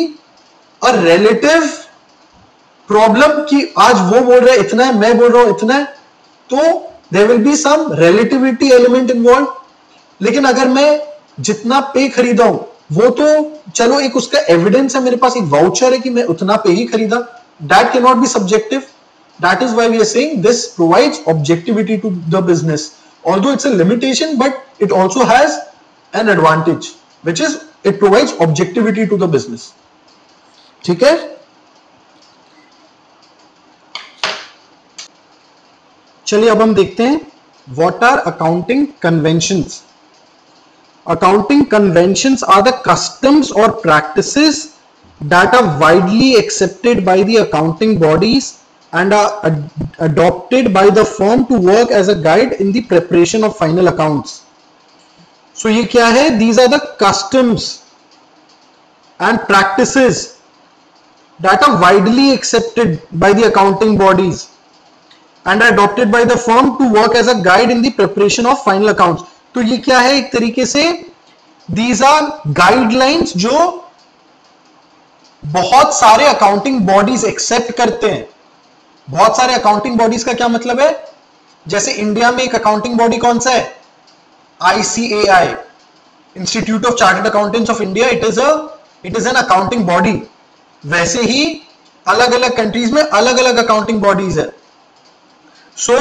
a relative problem कि आज वो बोल रहा है इतना है, मैं बोल रहा हूं इतना है, तो there will be some relativity element involve. लेकिन अगर मैं जितना पे खरीदा हूं वो तो चलो एक उसका एविडेंस है, मेरे पास एक वाउचर है कि मैं उतना पे ही खरीदा, that can not be subjective. That is why we are saying this provides objectivity to the business. Although it's a limitation, but it also has an advantage, which is it provides objectivity to the business. ठीक है? चलिए अब हम देखते हैं what are accounting conventions. Accounting conventions are the customs or practices that are widely accepted by the accounting bodies and are adopted by the firm to work as a guide in the preparation of final accounts. So ये क्या है? These are the customs and practices that are widely accepted by the accounting bodies and are adopted by the firm to work as a guide in the preparation of final accounts. तो ये क्या है? एक तरीके से these are guidelines जो बहुत सारे अकाउंटिंग बॉडीज एक्सेप्ट करते हैं. बहुत सारे अकाउंटिंग बॉडीज का क्या मतलब है? जैसे इंडिया में एक अकाउंटिंग बॉडी कौन सा है? ICAI, institute of chartered accountants of India. It is an accounting body. वैसे ही अलग अलग कंट्रीज में अलग अलग अकाउंटिंग बॉडीज है. So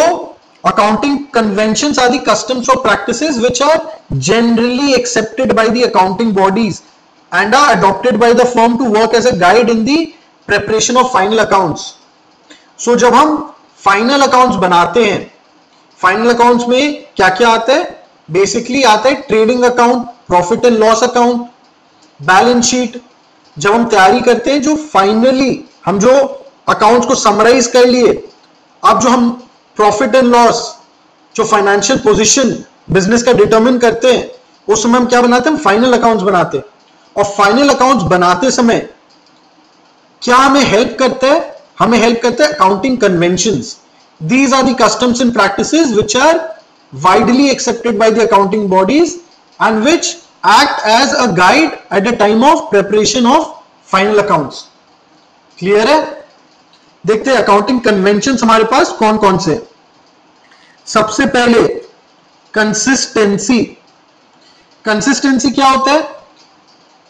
accounting conventions are the customs और practices which are generally accepted by the accounting bodies and are adopted by the firm to work as a guide in the preparation of final accounts. So जब हम फाइनल अकाउंट्स बनाते हैं, फाइनल अकाउंट्स में क्या क्या आता है? बेसिकली आता है trading account, profit and loss account, balance sheet. जब हम तैयारी करते हैं, जो फाइनली हम जो अकाउंट्स को समराइज कर लिए, अब जो हम प्रॉफिट एंड लॉस, जो फाइनेंशियल पोजीशन बिजनेस का डिटरमिन करते हैं, उस समय हम क्या बनाते हैं? फाइनल अकाउंट्स बनाते हैं. और फाइनल अकाउंट्स बनाते समय क्या हमें हेल्प करता है? हमें हेल्प करता है accounting conventions. These are the customs and practices which are widely accepted by the accounting bodies and which act as a guide at the time of preparation of final accounts. Clear है? देखते हैं अकाउंटिंग कन्वेंशंस हमारे पास कौन कौन से. सबसे पहले कंसिस्टेंसी. कंसिस्टेंसी क्या होता है?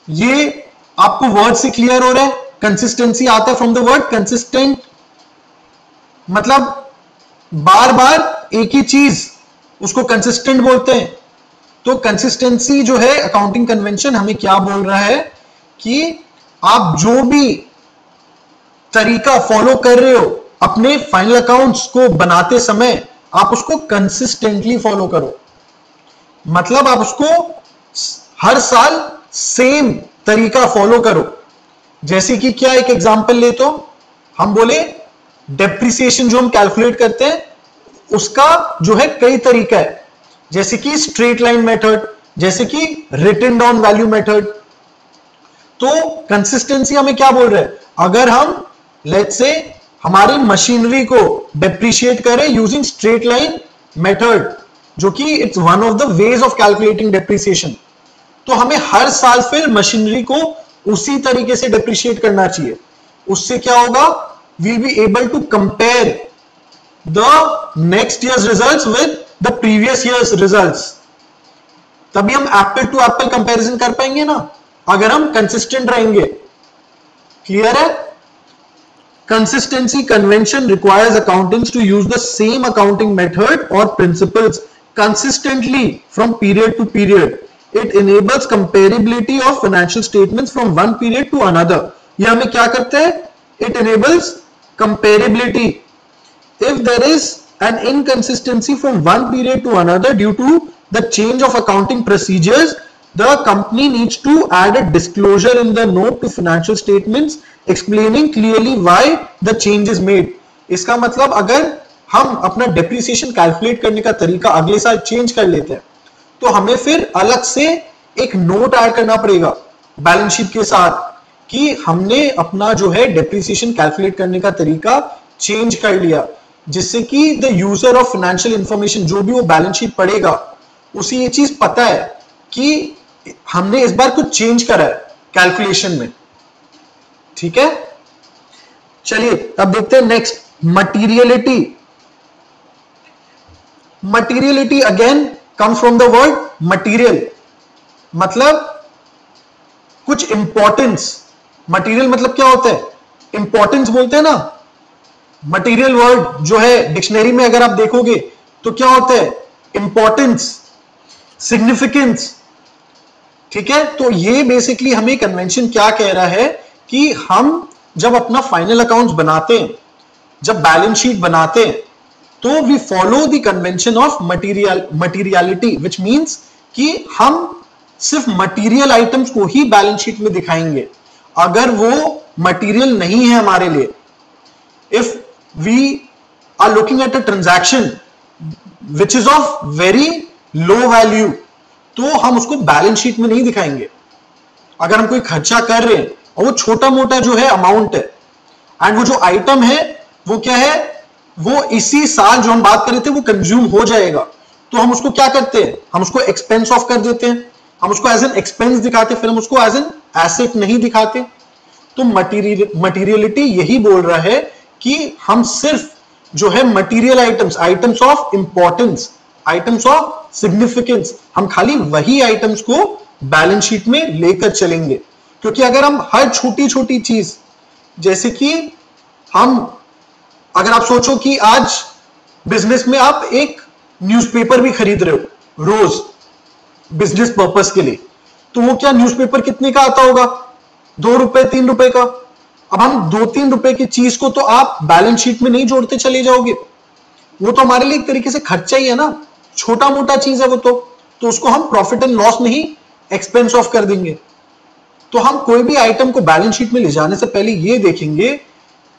ये आपको वर्ड से क्लियर हो रहा है. कंसिस्टेंसी आता है फ्रॉम द वर्ड कंसिस्टेंट, मतलब बार बार एक ही चीज, उसको कंसिस्टेंट बोलते हैं. तो कंसिस्टेंसी जो है, अकाउंटिंग कन्वेंशन हमें क्या बोल रहा है कि आप जो भी तरीका फॉलो कर रहे हो अपने फाइनल अकाउंट्स को बनाते समय, आप उसको कंसिस्टेंटली फॉलो करो. मतलब आप उसको हर साल सेम तरीका फॉलो करो. जैसे कि क्या, एक एग्जांपल ले तो हम बोले डेप्रिसिएशन जो हम कैलकुलेट करते हैं उसका जो है कई तरीका है. जैसे कि स्ट्रेट लाइन मेथड, जैसे कि रिटन डाउन वैल्यू मेथड. तो कंसिस्टेंसी हमें क्या बोल रहा है? अगर हम लेट्स से हमारी मशीनरी को डेप्रिशिएट करें यूजिंग स्ट्रेट लाइन मेथड, जो कि it's one of the ways of calculating depreciation, तो हमें हर साल फिर मशीनरी को उसी तरीके से डेप्रिशिएट करना चाहिए. उससे क्या होगा? We will be able to compare the next year's results with the previous year's results. तभी हम एप्पल टू एप्पल कंपैरिजन कर पाएंगे ना, अगर हम कंसिस्टेंट रहेंगे. क्लियर है? Consistency convention requires accountants to use the same accounting method or principles consistently from period to period. It enables comparability of financial statements from one period to another. ये हमें क्या करता है? It enables comparability. If there is an inconsistency from one period to another due to the change of accounting procedures, the company needs to add a disclosure in the note to financial statements explaining clearly why the change is made. इसका मतलब अगर हम अपना डेप्रिसिएशन कैलकुलेट करने का तरीका अगले साल चेंज कर लेते हैं तो हमें फिर अलग से एक नोट ऐड करना पड़ेगा बैलेंस शीट के साथ कि हमने अपना जो है डेप्रिसिएशन कैलकुलेट करने का तरीका चेंज कर लिया, जिससे कि the user of financial information जो भी वो बैलेंस शीट पढ़ेगा उसे ये चीज पता है कि हमने इस बार कुछ चेंज करा है कैलकुलेशन में. ठीक है, चलिए अब देखते हैं next materiality. Materiality again comes from the word material, मतलब कुछ इंपॉर्टेंस. मटीरियल मतलब क्या होता है? इंपॉर्टेंस बोलते हैं ना. मटीरियल वर्ड जो है डिक्शनरी में अगर आप देखोगे तो क्या होता है? Importance, significance. ठीक है, तो ये बेसिकली हमें कन्वेंशन क्या कह रहा है कि हम जब अपना फाइनल अकाउंट्स बनाते हैं, जब बैलेंस शीट बनाते हैं, तो we follow the convention of materiality, which means कि हम सिर्फ मटीरियल आइटम्स को ही बैलेंस शीट में दिखाएंगे. अगर वो मटीरियल नहीं है हमारे लिए, if we are looking at a transaction which is of very low value, तो हम उसको बैलेंस शीट में नहीं दिखाएंगे. अगर हम कोई खर्चा कर रहे हैं और वो छोटा मोटा जो है अमाउंट है एंड वो जो आइटम है वो क्या है, वो इसी साल जो हम बात कर रहे थे वो कंज्यूम हो जाएगा, तो हम उसको क्या करते हैं? हम उसको एक्सपेंस ऑफ कर देते हैं, हम उसको एज एन एक्सपेंस दिखाते, फिर हम उसको एज एन एसेट नहीं दिखाते. तो मटीरियलिटी यही बोल रहा है कि हम सिर्फ जो है material items, items of importance, items of significance, हम खाली वही आइटम्स को बैलेंस शीट में लेकर चलेंगे. क्योंकि अगर हम हर छोटी छोटी चीज, जैसे कि हम, अगर आप सोचो कि आज बिजनेस में आप एक न्यूज़पेपर भी खरीद रहे हो रोज बिजनेस पर्पस के लिए, तो वो क्या न्यूज़पेपर कितने का आता होगा? 2 रुपए 3 रुपए का. अब हम 2-3 रुपए की चीज को तो आप बैलेंस शीट में नहीं जोड़ते चले जाओगे, वो तो हमारे लिए एक तरीके से खर्चा ही है ना, छोटा मोटा चीज है वो तो उसको हम प्रॉफिट एंड लॉस में ही एक्सपेंस ऑफ कर देंगे. तो हम कोई भी आइटम को बैलेंस शीट में ले जाने से पहले ये देखेंगे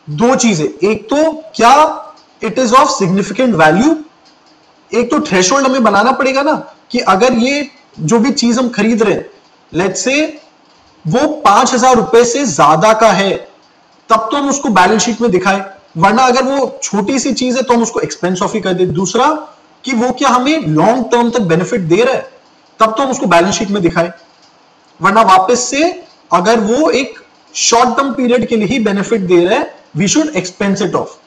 दो चीजें. एक तो क्या it is of significant value, एक तो थ्रेशोल्ड हमें बनाना पड़ेगा ना कि अगर ये जो भी चीज हम खरीद रहे हैं, लेट्स से वो 5,000 रुपए से ज्यादा का है, तब तो हम उसको बैलेंस शीट में दिखाएं. वरना अगर वो छोटी सी चीज है तो हम उसको एक्सपेंस ऑफ ही कर दे. दूसरा कि वो क्या हमें लॉन्ग टर्म तक बेनिफिट दे रहा है, तब तो हम उसको बैलेंस शीट में दिखाएं. वरना वापस से अगर वो एक शॉर्ट टर्म पीरियड के लिए ही बेनिफिट दे रहा है, we should expense it off.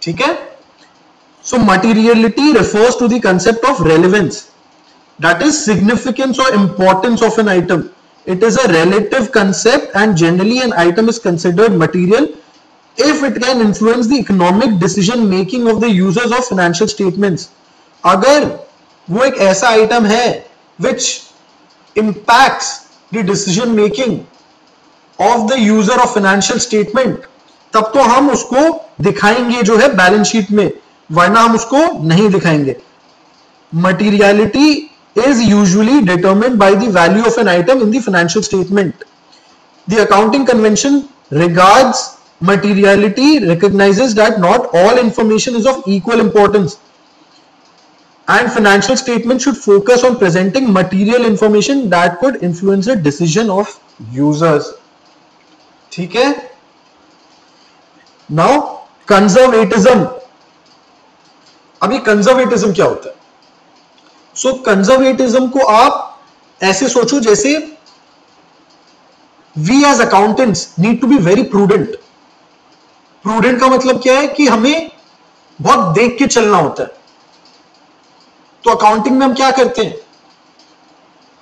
ठीक है, so materiality refers to the concept of relevance, that is significance or importance of an item. It is a relative concept and generally an item is considered material if it can influence the economic decision making of the users of financial statements. अगर वो एक ऐसा आइटम है which impacts the decision making of the user of financial statement, तब तो हम उसको दिखाएंगे जो है बैलेंस शीट में, वरना हम उसको नहीं दिखाएंगे. Materiality is usually determined by the value of an item in the financial statement. The accounting convention regards materiality recognizes that not all information is of equal importance and financial statement should focus on presenting material information that could influence the decision of users. ठीक है, now conservatism. अभी कंजर्वेटिज्म क्या होता है? सो कंजर्वेटिज्म को आप ऐसे सोचो जैसे we as accountants need to be very prudent. Prudent का मतलब क्या है कि हमें बहुत देख के चलना होता है. तो अकाउंटिंग में हम क्या करते हैं,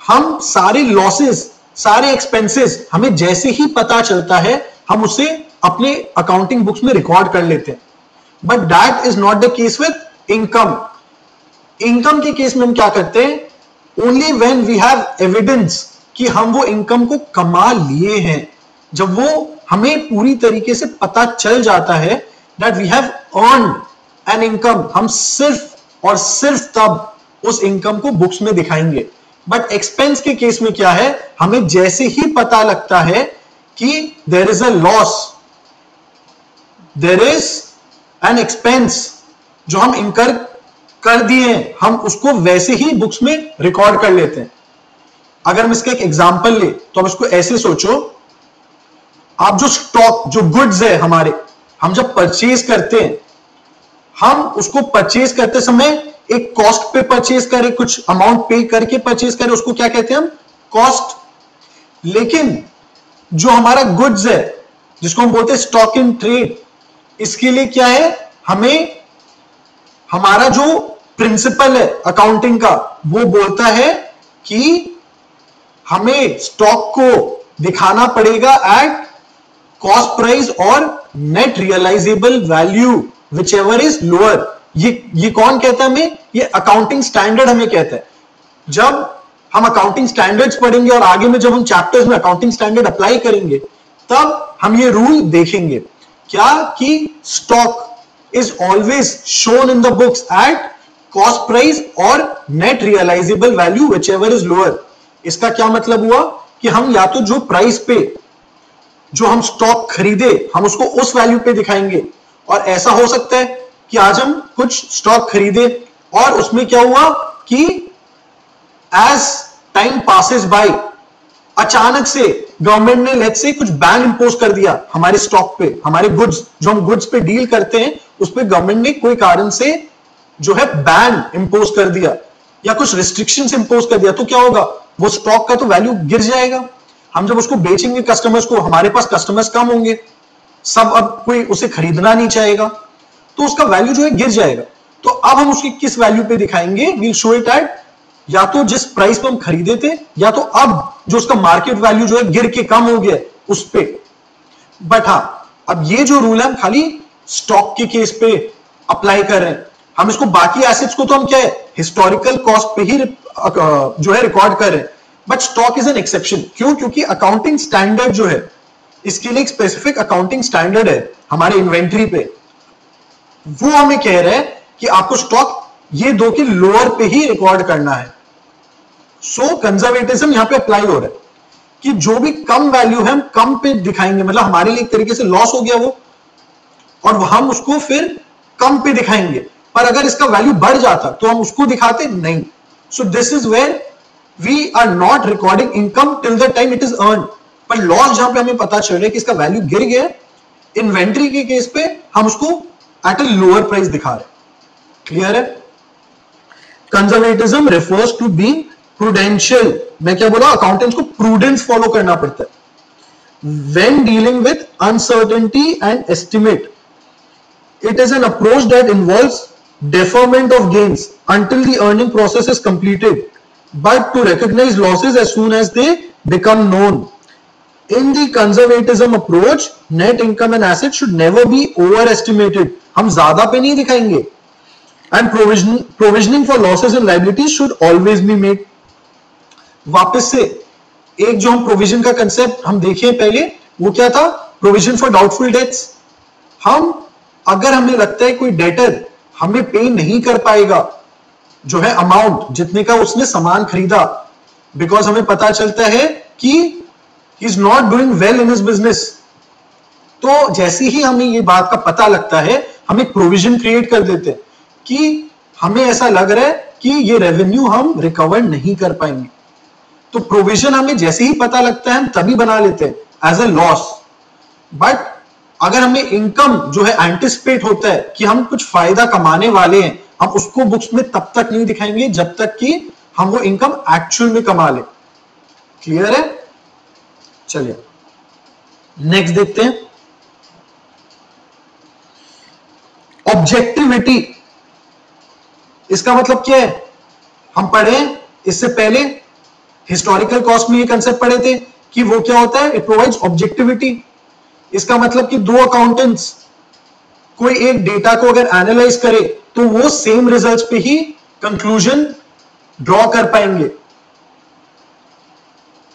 हम सारे लॉसेस, सारे एक्सपेंसेस हमें जैसे ही पता चलता है हम उसे अपने अकाउंटिंग बुक्स में रिकॉर्ड कर लेते हैं, but that is not the case with income. Income के केस में हम क्या करते हैं, only when we have evidence कि हम वो इनकम को कमा लिए हैं, जब वो हमें पूरी तरीके से पता चल जाता है that we have earned an income, हम सिर्फ और सिर्फ तब उस इनकम को बुक्स में दिखाएंगे। बट एक्सपेंस के केस में क्या है, हमें जैसे ही पता लगता है कि there is a loss, there is an expense जो हम इनकर कर दिए हैं, हम उसको वैसे ही बुक्स में रिकॉर्ड कर लेते हैं। अगर हम इसका एक एग्जांपल ले तो हम इसको ऐसे सोचो, आप जो स्टॉक, जो गुड्स है हमारे, हम जब परचेज करते हैं, हम उसको परचेज करते समय एक कॉस्ट पे परचेज करें, कुछ अमाउंट पे करके परचेज करें, उसको क्या कहते हैं हम, कॉस्ट। लेकिन जो हमारा गुड्स है जिसको हम बोलते हैं स्टॉक इन ट्रेड, इसके लिए क्या है, हमें हमारा जो प्रिंसिपल है अकाउंटिंग का वो बोलता है कि हमें स्टॉक को दिखाना पड़ेगा एट कॉस्ट प्राइस और net realisable value whichever is lower. ये कौन कहता है हमें, ये अकाउंटिंग स्टैंडर्ड हमें कहता है। जब हम अकाउंटिंग स्टैंडर्ड्स पढ़ेंगे और आगे में जब हम चैप्टर्स में अकाउंटिंग स्टैंडर्ड अप्लाई करेंगे, तब हम ये रूल देखेंगे क्या कि stock is always shown in the books at cost price और net realisable value whichever is lower. इसका क्या मतलब हुआ कि हम या तो जो प्राइस पे जो हम स्टॉक खरीदे हम उसको उस वैल्यू पे दिखाएंगे, और ऐसा हो सकता है कि आज हम कुछ स्टॉक खरीदे और उसमें क्या हुआ कि एज टाइम पासेस बाय अचानक से गवर्नमेंट ने लेट्स से कुछ बैन इंपोज कर दिया हमारे स्टॉक पे, हमारे गुड्स, जो हम गुड्स पे डील करते हैं उस पे गवर्नमेंट ने कोई कारण से जो है बैन इंपोज कर दिया या कुछ रिस्ट्रिक्शंस इंपोज कर दिया, तो क्या होगा, वो स्टॉक का तो वैल्यू गिर जाएगा। हम जब उसको बेचेंगे कस्टमर्स को, हमारे पास कस्टमर्स कम होंगे, सब अब कोई उसे खरीदना नहीं चाहेगा, तो उसका वैल्यू जो है गिर जाएगा। तो अब हम उसकी किस वैल्यू पे दिखाएंगे, वील शो इट एट या तो जिस प्राइस पे हम खरीदे थे, या तो अब जो उसका मार्केट वैल्यू जो है गिर के कम हो गया उस पे। बट हाँ, अब ये जो रूल है हम खाली स्टॉक के केस पे अप्लाई कर रहे हैं, हम इसको बाकी एसेट्स को तो हम क्या है हिस्टोरिकल कॉस्ट पे ही जो है रिकॉर्ड कर रहे हैं। But stock is an exception, क्यों, क्योंकि अकाउंटिंग स्टैंडर्ड जो है इसके लिए एक स्पेसिफिक अकाउंटिंग स्टैंडर्ड है हमारे इन्वेंट्री पे, वो हमें कह रहा है कि आपको स्टॉक ये दो के लोअर पे ही रिकॉर्ड करना है। सो कंजर्वेटिज्म यहां पे अप्लाई हो रहा है कि जो भी कम वैल्यू है हम कम पे दिखाएंगे, मतलब हमारे लिए एक तरीके से लॉस हो गया वो, और हम उसको फिर कम पे दिखाएंगे, पर अगर इसका वैल्यू बढ़ जाता तो हम उसको दिखाते नहीं। So this is where we are not recording income till the time it is earn, पर लॉस जहां पे हमें पता चल रहा है कि इसका वैल्यू गिर गया, इन्वेंट्री के केस पे हम उसको एट अ लोअर प्राइस दिखा रहे हैं। क्लियर है? Conservatism refers to being prudential. मैं क्या बोला, अकाउंटेंट्स को प्रूडेंस फॉलो करना पड़ता है when dealing with uncertainty and estimate. It is an approach that involves deferment of gains until the earning process is completed, but to recognize losses as soon as they become known. In the conservatism approach, net income and assets should never be overestimated. हम ज्यादा पे नहीं दिखाएंगे, and provisioning for losses and liabilities should always be made. वापस से एक जो हम प्रोविजन का कंसेप्ट हम देखें पहले, वो क्या था, प्रोविजन फॉर डाउटफुल डेट्स। हम अगर हमें लगता है कोई डेटर हमें पे नहीं कर पाएगा जो है अमाउंट जितने का उसने सामान खरीदा, बिकॉज हमें पता चलता है कि he is not doing well in his business, तो जैसे ही हमें ये बात का पता लगता है हम एक प्रोविजन क्रिएट कर देते हैं कि हमें ऐसा लग रहा है कि ये रेवेन्यू हम रिकवर नहीं कर पाएंगे, तो प्रोविजन हमें जैसे ही पता लगता है हम तभी बना लेते हैं एज अ लॉस। बट अगर हमें इनकम जो है एंटिसिपेट होता है कि हम कुछ फायदा कमाने वाले हैं, हम उसको बुक्स में तब तक नहीं दिखाएंगे जब तक कि हम वो इनकम एक्चुअल में कमा ले। क्लियर है? चलिए नेक्स्ट देखते हैं, ऑब्जेक्टिविटी। इसका मतलब क्या है, हम पढ़े इससे पहले हिस्टोरिकल कॉस्ट में ये कंसेप्ट पढ़े थे कि वो क्या होता है, इट प्रोवाइड्स ऑब्जेक्टिविटी। इसका मतलब कि दो अकाउंटेंट्स कोई एक डेटा को अगर एनालाइज करे तो वो सेम रिजल्ट्स पे ही कंक्लूजन ड्रॉ कर पाएंगे,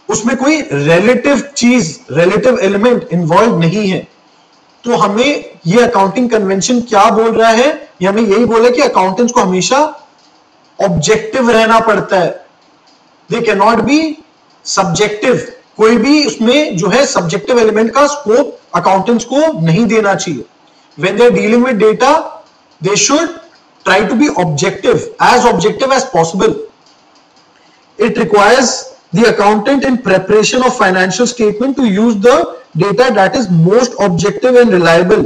उसमें कोई रिलेटिव चीज, रिलेटिव एलिमेंट इन्वॉल्व नहीं है। तो हमें ये अकाउंटिंग कन्वेंशन क्या बोल रहा है, ये हमें यही बोला कि अकाउंटेंट्स को हमेशा ऑब्जेक्टिव रहना पड़ता है, they can not be subjective. कोई भी उसमें जो है सब्जेक्टिव एलिमेंट का स्कोप अकाउंटेंट्स को नहीं देना चाहिए। When they are dealing with data, they should try to be objective as possible. It requires the accountant in preparation of financial statement to use the data that is most objective and reliable.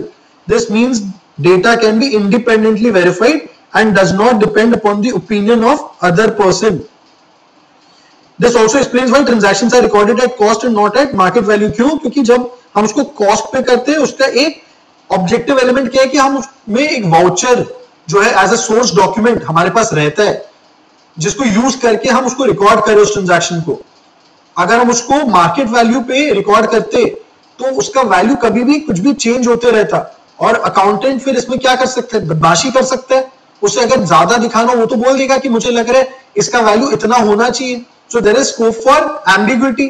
This means data can be independently verified and does not depend upon the opinion of other person. This also explains why transactions are recorded at cost and not at market value. क्यों? क्योंकि जब हम उसको कॉस्ट पे करते हैं उसका एक ऑब्जेक्टिव एलिमेंट क्या है कि हम उसमें एक वाउचर जो है एज अ सोर्स डॉक्यूमेंट हमारे पास रहता है, जिसको यूज करके हम उसको रिकॉर्ड करें उस ट्रांजैक्शन को। अगर हम उसको मार्केट वैल्यू पे रिकॉर्ड करते तो उसका वैल्यू कभी भी कुछ भी चेंज होते रहता, और अकाउंटेंट फिर इसमें क्या कर सकते हैं, बदमाशी कर सकते हैं। उसे अगर ज्यादा दिखाना हो तो बोल देगा कि मुझे लग रहा है इसका वैल्यू इतना होना चाहिए। So there is scope for ambiguity.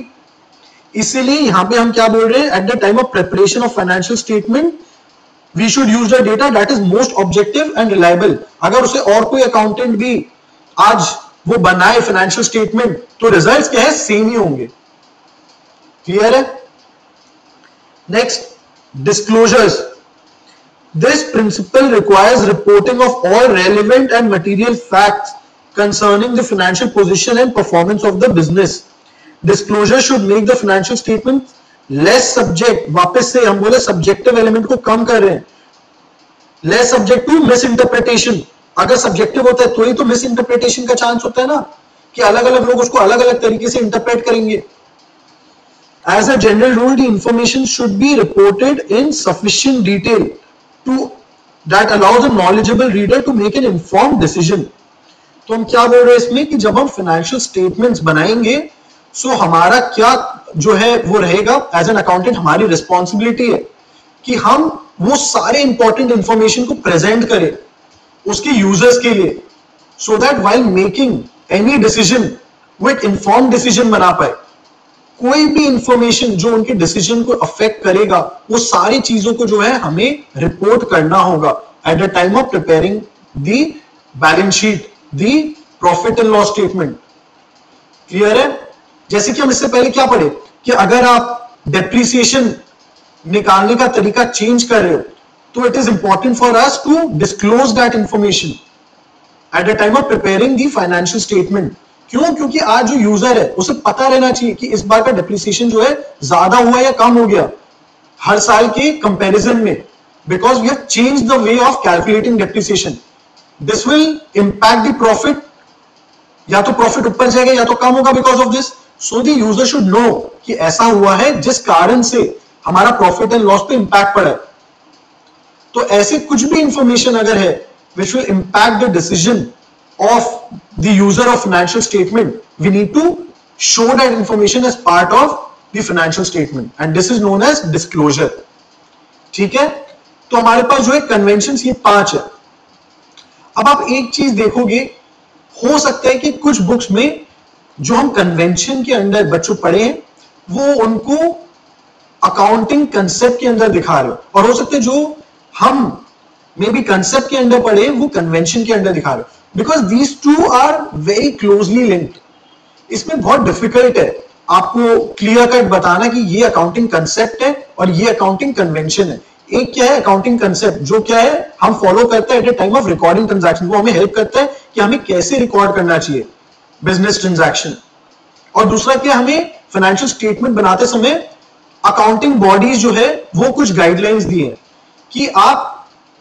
इसीलिए यहां पे हम क्या बोल रहे हैं, at the time of preparation of financial statement we should use the data that is most objective and reliable. अगर उसे और कोई अकाउंटेंट भी आज वो बनाए फाइनेंशियल स्टेटमेंट तो रिजल्ट्स क्या है, सेम ही होंगे। क्लियर है? Next, disclosures. This principle requires reporting of all relevant and material facts concerning the financial position and performance of the business. Disclosure should make the financial statement less subject, वापस से हम बोले सब्जेक्टिव एलिमेंट को कम कर रहे हैं, less subject to misinterpretation. अगर सब्जेक्टिव होता है तो ही तो मिस इंटरप्रिटेशन का चांस होता है ना, कि अलग अलग लोग उसको अलग अलग तरीके से इंटरप्रेट करेंगे। As a general rule, the information should be reported in sufficient detail to that allows a knowledgeable reader to make an informed decision. तो हम क्या बोल रहे हैं इसमें कि जब हम फाइनेंशियल स्टेटमेंट्स बनाएंगे सो हमारा क्या जो है वो रहेगा, एज एन अकाउंटेंट हमारी रिस्पॉन्सिबिलिटी है कि हम वो सारे इंपॉर्टेंट इंफॉर्मेशन को प्रेजेंट करें उसके यूजर्स के लिए, so that while making any decision with informed decision बना पाए। कोई भी इंफॉर्मेशन जो उनके डिसीजन को अफेक्ट करेगा वो सारी चीजों को जो है हमें रिपोर्ट करना होगा eight the time of preparing the balance sheet, the profit and loss statement. Clear है? जैसे कि हम इससे पहले क्या पढ़े कि अगर आप डेप्रिसिएशन निकालने का तरीका चेंज कर रहे हो तो it is important for us to disclose that information at the time of preparing the financial statement. क्यों? क्योंकि आज जो यूजर है उसे पता रहना चाहिए कि इस बार का डेप्रिसिएशन जो है ज्यादा हुआ या कम हो गया हर साल के कंपैरिजन में, because we have changed the way of calculating depreciation. This will impact the profit, या तो प्रॉफिट ऊपर जाएगा या तो कम होगा बिकॉज ऑफ दिस। So the user should know कि ऐसा हुआ है जिस कारण से हमारा प्रॉफिट एंड लॉस पे इंपैक्ट पड़ा है। तो ऐसे कुछ भी इंफॉर्मेशन अगर है which will impact the decision of the user of financial statement, we need to show that information as part of the financial statement, and this is known as disclosure. ठीक है? तो हमारे पास जो है कन्वेंशंस ये 5 है। अब आप एक चीज देखोगे, हो सकता है कि कुछ बुक्स में जो हम कन्वेंशन के अंदर बच्चों पढ़े हैं वो उनको अकाउंटिंग कंसेप्ट के अंदर दिखा रहे हो, और हो सकता है जो हम मे बी कंसेप्ट के अंदर पढ़े वो कन्वेंशन के अंदर दिखा रहे हो, because these two are very closely linked. इसमें बहुत डिफिकल्ट है आपको क्लियर कट बताना कि ये अकाउंटिंग कंसेप्ट है और ये अकाउंटिंग कन्वेंशन है। एक क्या है अकाउंटिंग कंसेप्ट, जो क्या है हम फॉलो करते हैं at the time of recording transaction, वो हमें हेल्प करता है कि हमें कैसे रिकॉर्ड करना चाहिए बिजनेस ट्रांजैक्शन। और दूसरा क्या, हमें फाइनेंशियल स्टेटमेंट बनाते समय अकाउंटिंग बॉडीज जो है वो कुछ गाइडलाइंस दी है कि आप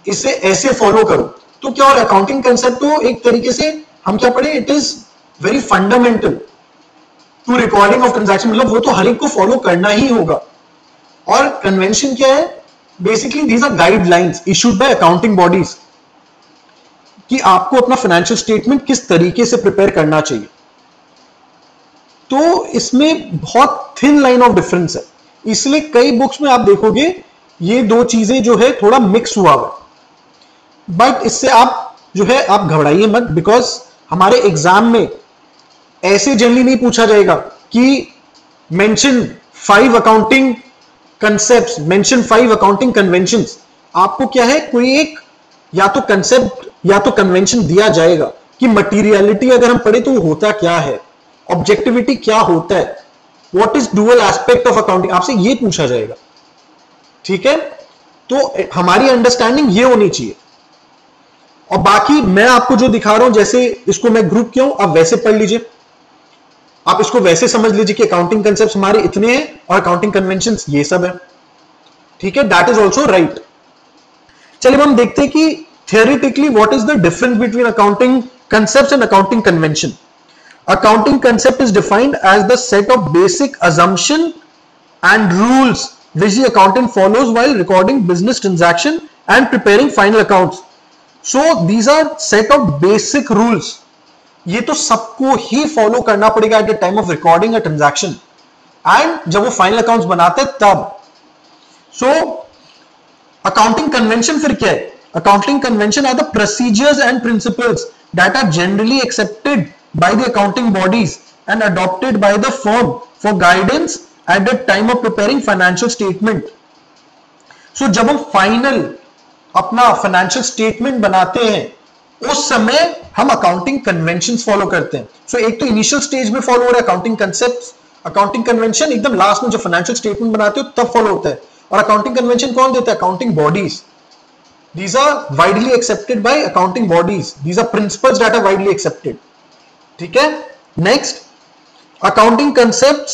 इसे ऐसे फॉलो करो। तो क्या और अकाउंटिंग कंसेप्ट तो एक तरीके से हम क्या पढ़े, it is very fundamental to recording of transaction, मतलब वो तो हर एक को फॉलो करना ही होगा। और कन्वेंशन क्या है, basically these are guidelines issued by accounting bodies कि आपको अपना फाइनेंशियल स्टेटमेंट किस तरीके से प्रिपेयर करना चाहिए। तो इसमें बहुत थिन लाइन ऑफ डिफरेंस है। इसलिए कई बुक्स में आप देखोगे ये दो चीजें जो है थोड़ा मिक्स हुआ हुआ, बट इससे आप जो है आप घबराइए मत, बिकॉज हमारे एग्जाम में ऐसे जनरली नहीं पूछा जाएगा कि mention 5 accounting concepts, mention 5 accounting conventions. आपको क्या है, कोई एक या तो कंसेप्ट या तो कन्वेंशन दिया जाएगा कि मटीरियलिटी अगर हम पढ़े तो वो होता क्या है, ऑब्जेक्टिविटी क्या होता है, what is dual aspect of accounting, आपसे ये पूछा जाएगा। ठीक है, तो हमारी अंडरस्टैंडिंग ये होनी चाहिए। और बाकी मैं आपको जो दिखा रहा हूं, जैसे इसको मैं ग्रुप किया हूं, आप वैसे पढ़ लीजिए, आप इसको वैसे समझ लीजिए कि अकाउंटिंग कंसेप्ट्स हमारे इतने हैं और अकाउंटिंग कन्वेंशंस ये सब है। ठीक है, दैट इज ऑल्सो राइट। चलिए हम देखते हैं कि theoretically what is the difference between accounting concepts and accounting convention. Accounting concept is defined as the set of basic assumption and rules which the accountant follows while recording business transaction and preparing final accounts. So these are set of basic rules. ये तो सबको ही फॉलो करना पड़ेगा at the time of recording a transaction and जब वो final accounts बनाते हैं तब। So accounting convention फिर क्या है? Accounting convention are the procedures and principles that are generally accepted by the accounting bodies and adopted by the firm for guidance at the time of preparing financial statement. So जब हम final अपना financial statement बनाते हैं उस समय हम accounting conventions follow करते हैं। So एक तो initial stage में follow हो रहा है accounting concepts, accounting convention एकदम last में जब financial statement बनाते हो तब follow होता है। और accounting convention कौन देता है? Accounting bodies. These are widely accepted by accounting bodies. These are principles that are widely accepted. ठीक है, next accounting concepts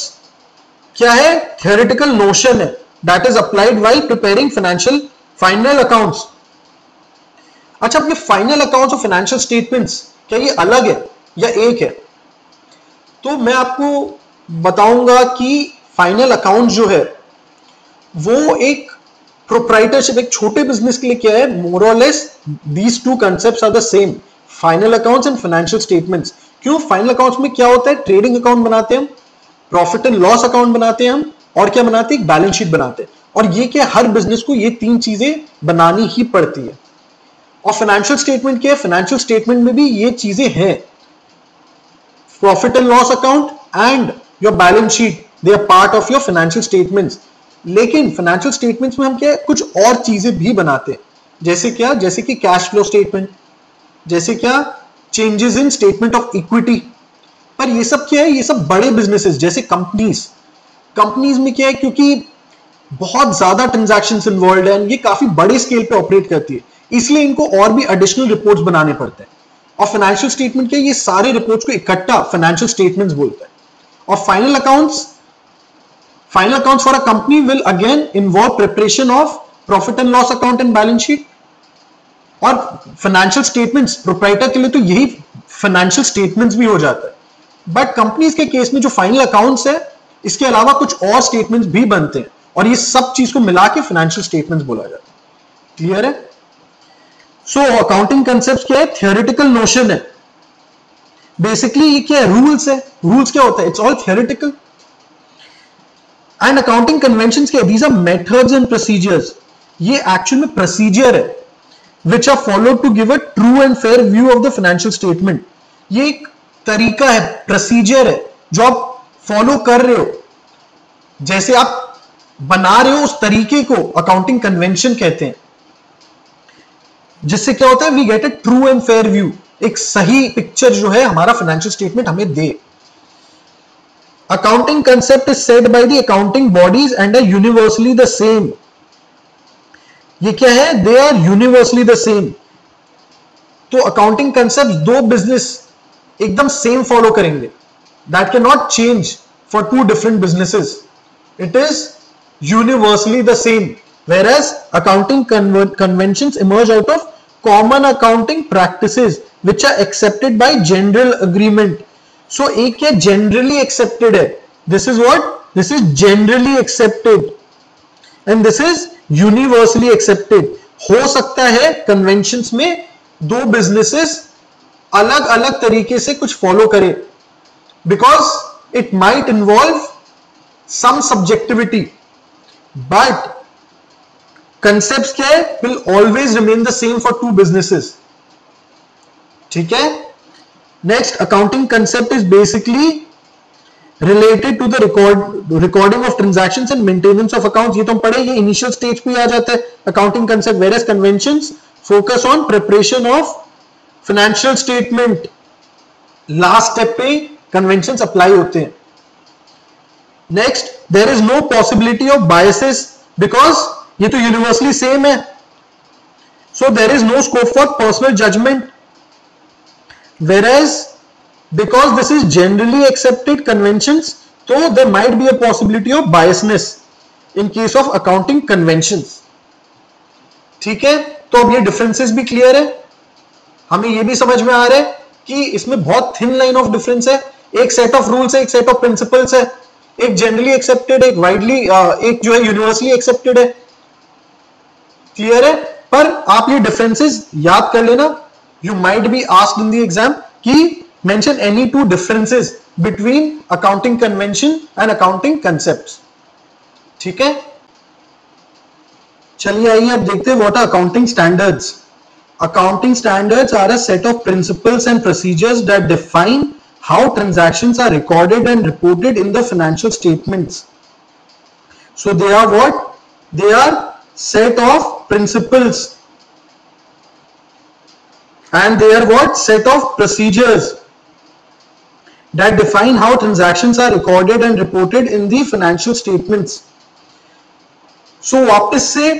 क्या है? Theoretical notion है that is applied while preparing financial final accounts. अच्छा, अब ये फाइनल अकाउंट्स और फाइनेंशियल स्टेटमेंट्स क्या ये अलग है या एक है? तो मैं आपको बताऊंगा कि फाइनल अकाउंट जो है वो एक प्रोप्राइटरशिप, एक छोटे बिजनेस के लिए क्या है, मोर और less these two concepts are the same, final accounts and financial statements. क्यों? फाइनल अकाउंट्स में क्या होता है, ट्रेडिंग अकाउंट बनाते हैं हम, प्रॉफिट एंड लॉस अकाउंट बनाते हैं हम, और क्या बनाते हैं, बैलेंस शीट बनाते हैं। और ये क्या, हर बिजनेस को ये तीन चीजें बनानी ही पड़ती है। और फाइनेंशियल स्टेटमेंट क्या है, फाइनेंशियल स्टेटमेंट में भी ये चीजें हैं, profit and loss account and your balance sheet, they are part of your financial statements. लेकिन फाइनेंशियल स्टेटमेंट्स में हम क्या कुछ और चीजें भी बनाते हैं, जैसे क्या, जैसे कि कैश फ्लो स्टेटमेंट, जैसे क्या, changes in statement of equity. पर ये सब क्या है, ये सब बड़े बिजनेसेस जैसे कंपनीज में क्या है, क्योंकि बहुत ज्यादा ट्रांजैक्शंस इन्वॉल्व है, ये काफी बड़े स्केल पे ऑपरेट करती है, इसलिए इनको और भी एडिशनल रिपोर्ट्स बनाने पड़ते हैं। और फाइनेंशियल स्टेटमेंट क्या है, ये सारे रिपोर्ट्स को इकट्ठा फाइनेंशियल स्टेटमेंट्स बोलते हैं। और final accounts for a company will again involve preparation of profit and loss account and balance sheet. और financial statements proprietor के लिए तो यही financial statements भी हो जाता है। बट कंपनीज के केस में जो फाइनल अकाउंट्स है, इसके अलावा कुछ और स्टेटमेंट्स भी बनते हैं, और ये सब चीज को मिला के फाइनेंशियल स्टेटमेंट्स बोला जाता है। क्लियर है? सो अकाउंटिंग कंसेप्ट क्या है, थियोरेटिकल नोशन है। बेसिकली ये क्या है, रूल्स है। रूल्स क्या होता है, it's all theoretical. And accounting conventions क्या है, these are methods and procedures. ये एक्चुअल में प्रोसीजर है which are followed to give a true and fair view of the financial statement. ये एक तरीका है, प्रोसीजर है जो आप फॉलो कर रहे हो, जैसे आप बना रहे हो उस तरीके को अकाउंटिंग कन्वेंशन कहते हैं, जिससे क्या होता है, we get a true and fair view, एक सही पिक्चर जो है हमारा फाइनेंशियल स्टेटमेंट हमें दे। Accounting concept is said by the accounting bodies and are universally the same. ये क्या है, they are universally the same. तो accounting concepts दो business एकदम same follow करेंगे, that cannot change for two different businesses. It is universally the same. Whereas accounting conventions emerge out of common accounting practices which are accepted by general agreement. So एक क्या generally accepted है, this is what, this is generally accepted and this is universally accepted. हो सकता है conventions में दो businesses अलग अलग तरीके से कुछ follow करें, because it might involve some subjectivity, but concept क्या है, will always remain the same for two businesses. ठीक है. Next, accounting concept is basically related to the recording of transactions and maintenance of accounts. ये तो हम पढ़े, ये इनिशियल स्टेज पे आ जाता है accounting concept. Various conventions focus on preparation of financial statement. Last step पे कन्वेंशंस अप्लाई होते हैं. Next, there is no possibility of biases because ये तो यूनिवर्सली सेम है. So there is no scope for personal judgement. Whereas because this is generally accepted conventions, so there might be a possibility of biasness in case of accounting conventions. ठीक है. तो अब ये डिफरेंसेस भी क्लियर है, हमें ये भी समझ में आ रहा है कि इसमें बहुत थिन लाइन ऑफ डिफरेंस है. एक सेट ऑफ रूल्स है, एक सेट ऑफ प्रिंसिपल्स है, एक जनरली एक्सेप्टेड, एक वाइडली, एक जो है यूनिवर्सली एक्सेप्टेड है. क्लियर है. पर आप ये डिफरेंसेस याद कर लेना. You might be asked in the exam कि mention any two differences between accounting convention and accounting concepts. ठीक है. चलिए आइए अब देखते हैं what are accounting standards. Accounting standards are a set of principles and procedures that define how transactions are recorded and reported in the financial statements. So they are what? They are set of principles. And they are what? Set of procedures that define how transactions are recorded and reported in the financial statements. So वापस से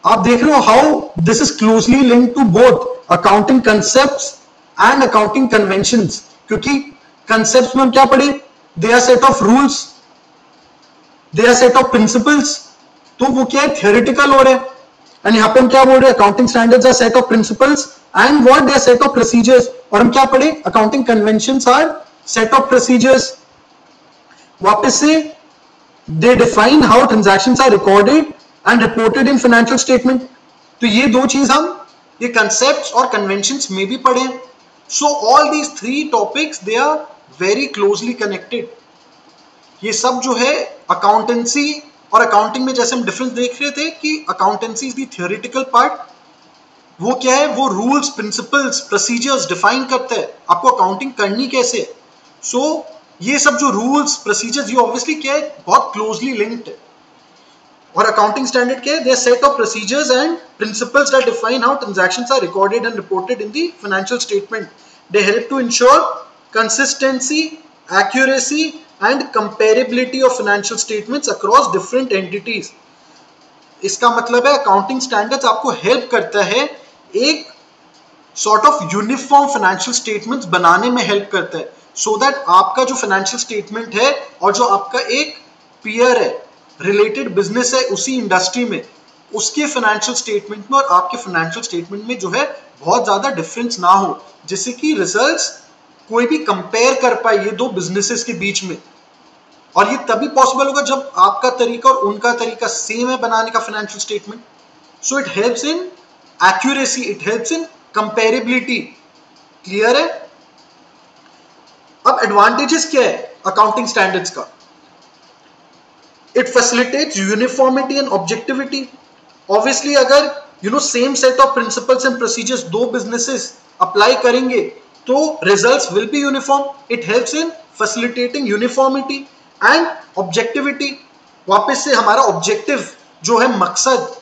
आप देख रहे हो how this is closely linked to both accounting concepts and accounting conventions. क्योंकि concepts में हम क्या पढ़े? They are set of rules, they are set of principles. तो वो क्या है? Theoretical हो रहे हैं. एंड यहां पे हम क्या बोल रहे हैं? Accounting standards are set of principles and what they are set of procedures. और हम क्या पढ़े? Accounting conventions are set of procedures. वापस से they define how transactions are recorded and reported in financial statement. तो ये दो चीज हम ये कंसेप्ट्स और कन्वेंशंस में भी पढ़े. So all these three topics they are very closely connected. ये सब जो है अकाउंटेंसी और अकाउंटिंग में जैसे हम डिफरेंस देख रहे थे कि accountancy is the theoretical part. वो क्या है? वो रूल्स, प्रिंसिपल्स, प्रोसीजर्स डिफाइन करता है आपको अकाउंटिंग करनी कैसे है. सो ये सब जो रूल्स, प्रोसीजर्स, ये ऑब्वियसली क्या है? बहुत क्लोजली लिंक्ड है. और अकाउंटिंग स्टैंडर्ड क्या है? They are set of procedures and principles that define how transactions are recorded and reported in the financial statement. They help to ensure consistency, accuracy and comparability of financial statements across different entities. इसका मतलब है अकाउंटिंग स्टैंडर्ड्स आपको हेल्प करता है एक sort of uniform financial statements बनाने में हेल्प करता है, सो दैट आपका जो फाइनेंशियल स्टेटमेंट है और जो आपका एक पीयर है, रिलेटेड बिजनेस है उसी इंडस्ट्री में, उसके फाइनेंशियल स्टेटमेंट में और आपके फाइनेंशियल स्टेटमेंट में जो है बहुत ज्यादा डिफरेंस ना हो, जिससे कि रिजल्ट्स कोई भी कंपेयर कर पाए ये दो बिजनेसेस के बीच में. और ये तभी पॉसिबल होगा जब आपका तरीका और उनका तरीका सेम है बनाने का financial statement. So it helps in accuracy, it helps in comparability. Clear है. अब एडवांटेजेस क्या है अकाउंटिंग स्टैंडर्ड्स का? It facilitates uniformity and objectivity. Obviously अगर same set of principles and procedures दो बिजनेसेस अप्लाई करेंगे तो results will be uniform. It helps in facilitating uniformity and objectivity. वापस से हमारा ऑब्जेक्टिव जो है, मकसद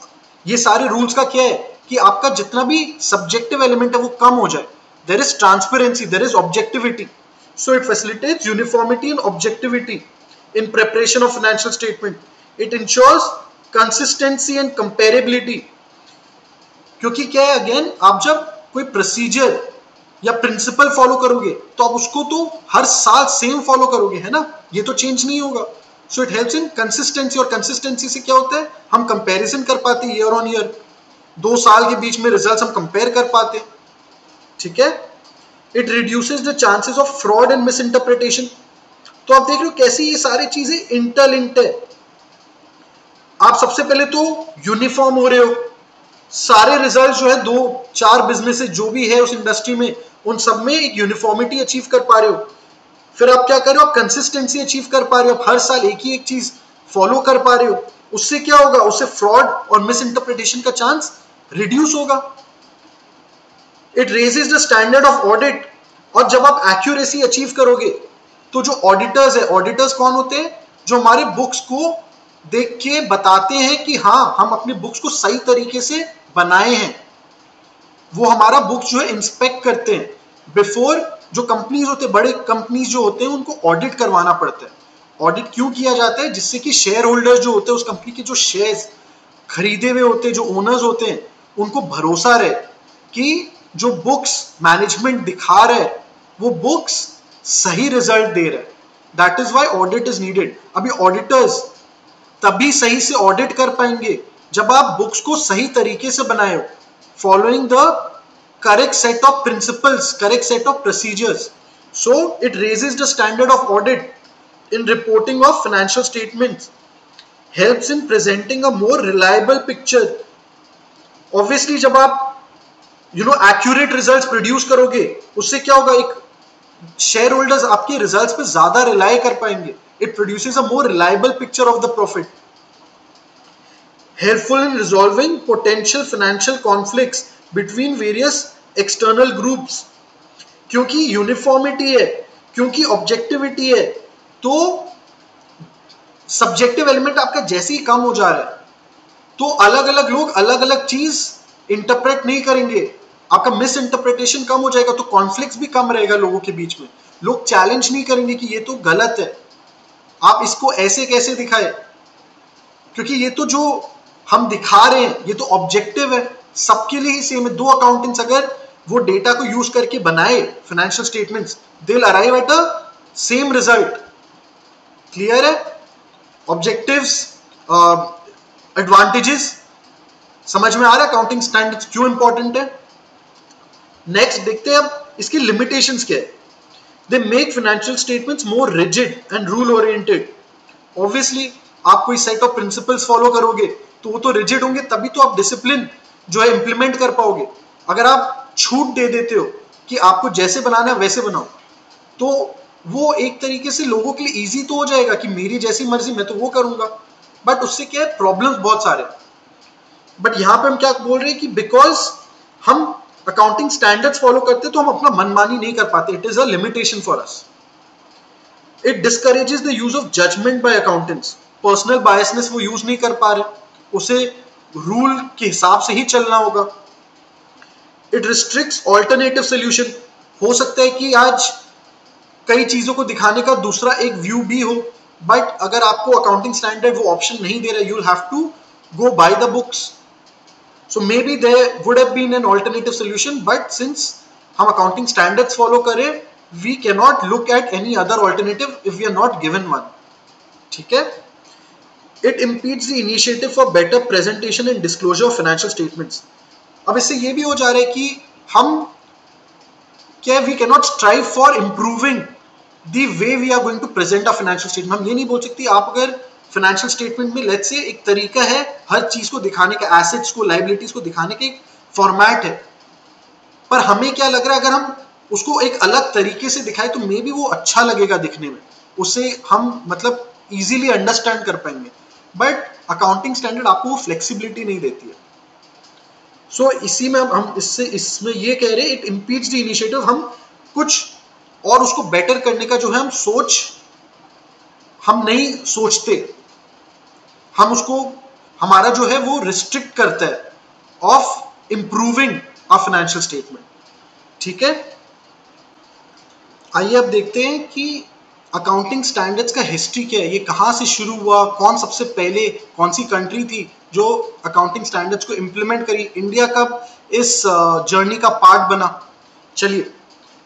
ये सारे रूल्स का क्या है कि आपका जितना भी सब्जेक्टिव एलिमेंट है वो कम हो जाए. There is transparency, there is objectivity. So it facilitates uniformity and objectivity in preparation of financial statement. It ensures consistency and comparability. क्योंकि क्या है, अगेन आप जब कोई प्रोसीजर या प्रिंसिपल फॉलो करोगे तो आप उसको तो हर साल सेम फॉलो करोगे, है ना, ये तो चेंज नहीं होगा. सो इट हेल्प्स इन कंसिस्टेंसी. और कंसिस्टेंसी से क्या होता है? हम कंपैरिजन कर पाते हैं ईयर ऑन ईयर, 2 साल के बीच में रिजल्ट्स हम कंपेयर कर पाते हैं. ठीक है. It reduces the chances of fraud and miss interpretation. तो आप देख रहे हो कैसी ये सारी चीजें इंटरलिंक्ड है. आप सबसे पहले तो यूनिफॉर्म हो रहे हो, सारे रिजल्ट जो है 2-4 बिजनेसेस जो भी है उस इंडस्ट्री में उन सब में एक यूनिफॉर्मिटी अचीव कर पा रहे हो. फिर आप क्या कर रहे हो? आप कंसिस्टेंसी अचीव कर पा रहे हो. आप हर साल एक ही एक चीज फॉलो कर पा रहे हो, उससे क्या होगा, उससे फ्रॉड और मिस इंटरप्रिटेशन का चांस रिड्यूस होगा। It raises the standard of audit. और जब आप एक्यूरेसी अचीव करोगे तो जो ऑडिटर्स है, ऑडिटर्स कौन होते हैं, जो हमारे बुक्स को देख के बताते हैं कि हाँ हम अपने बुक्स को सही तरीके से बनाए हैं। वो हमारा बुक्स जो है इंस्पेक्ट करते हैं बिफोर। जो कंपनीज होते हैं, बड़े कंपनीज जो होते हैं, उनको ऑडिट करवाना पड़ता है। ऑडिट क्यों किया जाता है, जिससे कि शेयर होल्डर्स जो होते हैं उस कंपनी के, जो शेयर्स खरीदे हुए होते हैं, जो ओनर्स होते हैं, उनको भरोसा रहे कि जो बुक्स मैनेजमेंट दिखा रहा है वो बुक्स सही रिजल्ट दे रहा है। That is why audit is needed. अभी ऑडिटर्स तभी सही से ऑडिट कर पाएंगे जब आप बुक्स को सही तरीके से बनाए हो, following the correct set of principles, correct set of procedures. So it raises the standard of audit in reporting of financial statements, helps in presenting a more reliable picture. Obviously जब आप accurate results produce करोगे, उससे क्या होगा, एक शेयर होल्डर्स आपके रिजल्ट्स पे ज्यादा रिलाई कर पाएंगे। It produces a more reliable picture of the profit. Helpful in resolving potential financial conflicts between various external groups. क्योंकि यूनिफॉर्मिटी है, क्योंकि ऑब्जेक्टिविटी है, तो सब्जेक्टिव एलिमेंट आपका जैसे ही कम हो जा रहा है तो अलग अलग लोग अलग अलग चीज इंटरप्रेट नहीं करेंगे, आपका मिस इंटरप्रिटेशन कम हो जाएगा, तो कॉन्फ्लिक्ट्स भी कम रहेगा लोगों के बीच में। लोग चैलेंज नहीं करेंगे कि ये तो गलत है, आप इसको ऐसे कैसे दिखाए, क्योंकि ये तो जो हम दिखा रहे हैं ये तो ऑब्जेक्टिव है, सबके लिए ही सेम है। दो अकाउंटेंट्स अगर वो डेटा को यूज करके बनाए financial statements, they will arrive at a same result. Clear है? ऑब्जेक्टिव्स, एडवांटेजेस समझ में आ रहा है अकाउंटिंग स्टैंडर्ड्स क्यों इंपॉर्टेंट है। नेक्स्ट देखते हैं अब इसकी लिमिटेशंस क्या है। They make financial statements more rigid and rule oriented. Obviously आप कोई सेट ऑफ प्रिंसिपल्स फॉलो करोगे तो वो तो रिजिड होंगे, तभी तो आप डिसिप्लिन जो है इंप्लीमेंट कर पाओगे। अगर आप छूट दे देते हो कि आपको जैसे बनाना है वैसे बनाओ, तो वो एक तरीके से लोगों के लिए इजी तो हो जाएगा कि मेरी जैसी मर्जी मैं तो वो करूंगा, बट उससे क्या है, प्रॉब्लम्स बहुत सारे। बट यहां पे हम क्या बोल रहे हैं कि बिकॉज हम अकाउंटिंग स्टैंडर्ड्स फॉलो करते तो हम अपना मनमानी नहीं कर पाते। It is a limitation for us. It discourages the use of judgement by accountants. Personal biasness वो यूज नहीं कर पा रहे, उसे रूल के हिसाब से ही चलना होगा। It restricts alternative solution. हो सकता है कि आज कई चीजों को दिखाने का दूसरा एक व्यू भी हो, बट अगर आपको अकाउंटिंग स्टैंडर्ड वो ऑप्शन नहीं दे रहा, you will have to go by the books. So maybe there would have been an alternative solution, but since हम अकाउंटिंग स्टैंडर्ड्स फॉलो करें, we cannot look at any other alternative if we are not given one. ठीक है? It impedes the initiative for better presentation and disclosure of financial statements. अब इससे ये भी हो जा रहा है कि हम क्या, we cannot strive for improving the way we are going to present our financial statement. हम ये नहीं बोल सकते, आप अगर फाइनेंशियल स्टेटमेंट में लेट्स से एक तरीका है हर चीज को दिखाने का, एसेट्स को, लाइबिलिटीज को दिखाने का एक फॉर्मेट है, पर हमें क्या लग रहा है अगर हम उसको एक अलग तरीके से दिखाए तो मे बी वो अच्छा लगेगा दिखने में, उससे हम मतलब इजीली अंडरस्टैंड कर पाएंगे। बट अकाउंटिंग स्टैंडर्ड आपको वो फ्लेक्सिबिलिटी नहीं देती है। सो इसी में हम इसमें ये कह रहे हैं, इट इम्पीड्स द इनिशिएटिव। हम कुछ और उसको बेटर करने का जो है हम नहीं सोचते, हम उसको, हमारा जो है वो रिस्ट्रिक्ट करता है of improving a financial statement. ठीक है, आइए अब देखते हैं कि अकाउंटिंग स्टैंडर्ड्स का हिस्ट्री क्या है, ये कहाँ से शुरू हुआ, कौन सबसे पहले, कौन सी कंट्री थी जो अकाउंटिंग स्टैंडर्ड्स को इंप्लीमेंट करी, इंडिया कब इस जर्नी का पार्ट बना। चलिए,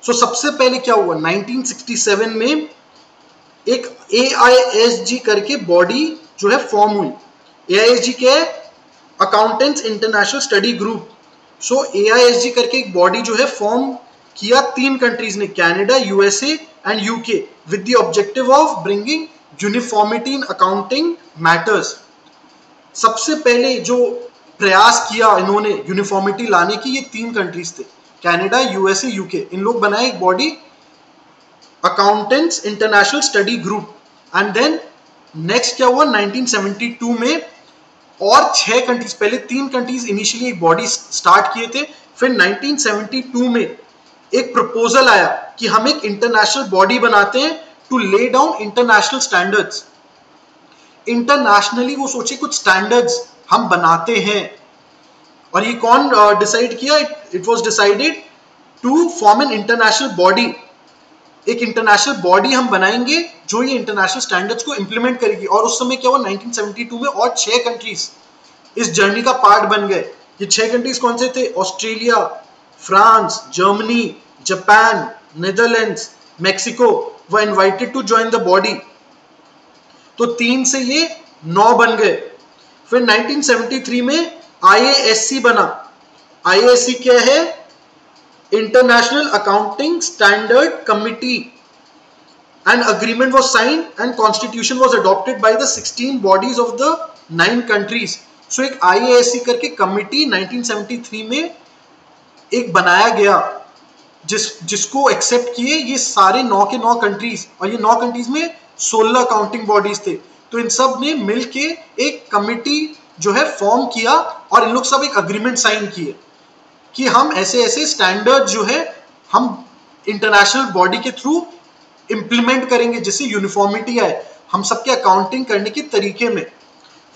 सो सबसे पहले क्या हुआ, 1967 में एक AISG करके बॉडी जो है फॉर्म हुई। AISG क्या है, अकाउंटेंट्स इंटरनेशनल स्टडी ग्रुप। सो AISG करके एक बॉडी जो है फॉर्म किया 3 कंट्रीज ने, Canada, USA and UK, with the objective of bringing uniformity in accounting matters. सबसे पहले जो प्रयास किया इन्होंने यूनिफॉर्मिटी लाने की, ये 3 कंट्रीज थे, कनाडा, USA, UK। इन लोग बनाए एक body, accountants international study group, and then next क्या हुआ 1972 में, और 6 कंट्रीज, पहले 3 कंट्रीज इनिशियली एक बॉडी स्टार्ट किए थे, फिर 1972 में एक प्रपोजल आया कि हम एक इंटरनेशनल बॉडी बनाते हैं to lay down international standards. Internationally वो सोचे कुछ स्टैंडर्ड्स हम बनाते हैं, और ये कौन डिसाइड किया? It was decided to form an international body. एक इंटरनेशनल बॉडी हम बनाएंगे जो ये इंटरनेशनल स्टैंडर्ड्स को इंप्लीमेंट करेगी। और उस समय क्या हुआ 1972 में, और 6 कंट्रीज इस जर्नी का पार्ट बन गए। ये 6 कंट्रीज कौन से थे? Australia, France, Germany, Japan, Netherlands, Mexico were invited to join the body. तो 3 से ये 9 बन गए। फिर 1973 में IASC बना। IASC क्या है? International accounting standard committee. An agreement was signed and constitution was adopted by the 16 bodies of the 9 countries. So एक IASC करके कमिटी 1973 में एक बनाया गया, जिसको एक्सेप्ट किए ये सारे 9 के 9 कंट्रीज, और ये 9 कंट्रीज में 16 अकाउंटिंग बॉडीज थे। तो इन सब ने मिलके एक कमिटी जो है फॉर्म किया, और इन लोग सब एक अग्रीमेंट साइन किए कि हम ऐसे ऐसे स्टैंडर्ड जो है हम इंटरनेशनल बॉडी के थ्रू इंप्लीमेंट करेंगे, जिससे यूनिफॉर्मिटी आए हम सबके अकाउंटिंग करने के तरीके में।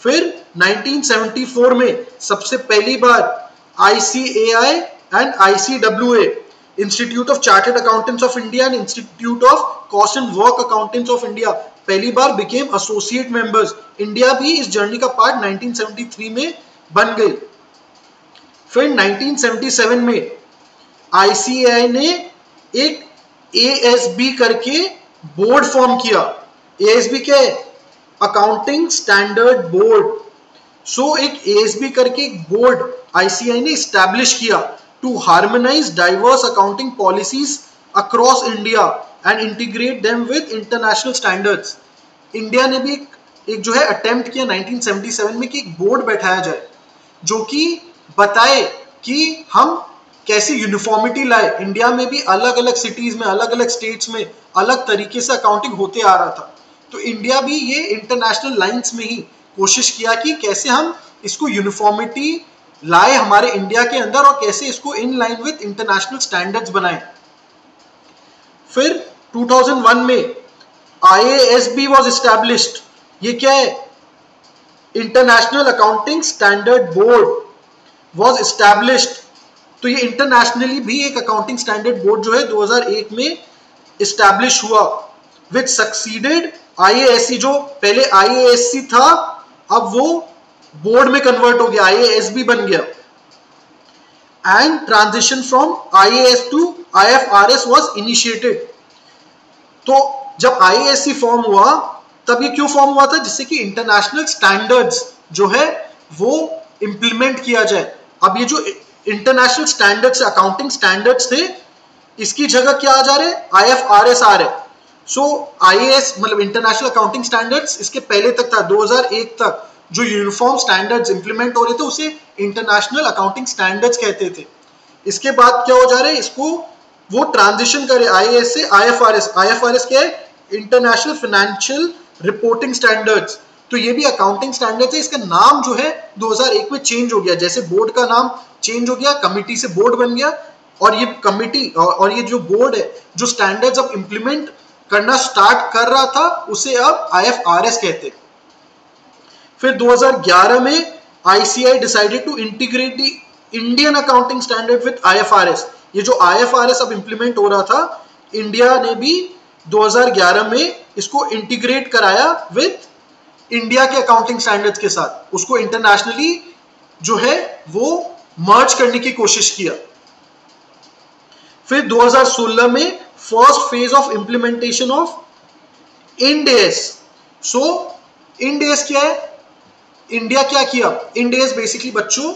फिर 1974 में सबसे पहली बार ICAI and ICWA, institute of chartered accountants of India and institute of cost and work accountants of India पहली बार बिकेम एसोसिएट मेंबर्स। इंडिया भी इस जर्नी का पार्ट 1973 में बन गई। फिर 1977 में ICAI ने एक ASB करके बोर्ड फॉर्म किया। ASB क्या है? Accounting standard board. सो एक ASB करके एक बोर्ड ICAI ने इस्टेब्लिश किया to harmonise diverse accounting policies across India and integrate them with international standards. India ने भी एक जो है अटेम्प्ट किया 1977 में कि एक बोर्ड बैठाया जाए जो कि बताए कि हम कैसे यूनिफॉर्मिटी लाए। इंडिया में भी अलग अलग सिटीज में, अलग अलग स्टेट्स में अलग तरीके से अकाउंटिंग होते आ रहा था। तो इंडिया भी ये इंटरनेशनल लाइंस में ही कोशिश किया कि कैसे हम इसको यूनिफॉर्मिटी लाए हमारे इंडिया के अंदर, और कैसे इसको in line with international standards बनाए। फिर 2001 में IASB वाज एस्टैब्लिश्ड। ये क्या है? International accounting standard board was established. तो ये इंटरनेशनली भी एक अकाउंटिंग स्टैंडर्ड बोर्ड जो है 2001 में एस्टैब्लिश हुआ, विच सक्सीडेड IASC। जो पहले IASC था अब वो बोर्ड में कन्वर्ट हो गया, IASB बन गया। And transition from IAS to IFRS was initiated. तो जब IASC फॉर्म हुआ तब ये क्यों फॉर्म हुआ था? जिससे कि इंटरनेशनल स्टैंडर्ड्स जो है वो इंप्लीमेंट किया जाए। अब ये जो इंटरनेशनल स्टैंडर्ड्स, अकाउंटिंग स्टैंडर्ड्स थे, इसकी जगह क्या आ जा रहे? IFRS आ रहे। सो IAS मतलब इंटरनेशनल अकाउंटिंग स्टैंडर्ड्स, इसके पहले तक था 2001 तक जो यूनिफॉर्म स्टैंडर्ड्स इंप्लीमेंट हो रहे थे उसे इंटरनेशनल अकाउंटिंग स्टैंडर्ड्स कहते थे। इसके बाद क्या हो जा रहा है? इसको वो ट्रांजिशन करे IAS से IFRS। IFRS क्या है? International financial reporting standards. तो ये भी अकाउंटिंग स्टैंडर्ड्स है। इसका नाम जो है 2001 में चेंज हो गया, जैसे बोर्ड का नाम चेंज हो गया, कमिटी से बोर्ड बन गया। और ये कमिटी और ये जो बोर्ड है जो स्टैंडर्ड्स अब इंप्लीमेंट करना स्टार्ट कर रहा था उसे अब IFRS कहते हैं। फिर 2011 में ICAI decided to integrate the Indian accounting standard with IFRS। ये जो IFRS अब इंप्लीमेंट हो रहा था, इंडिया ने भी 2011 में इसको इंटीग्रेट कराया विद इंडिया के अकाउंटिंग स्टैंडर्ड्स के साथ, उसको इंटरनेशनली जो है वो मर्ज करने की कोशिश किया। फिर 2016 में first phase of implementation of Ind AS। सो इंड AS क्या है? इंडिया क्या किया? इंड AS बेसिकली बच्चों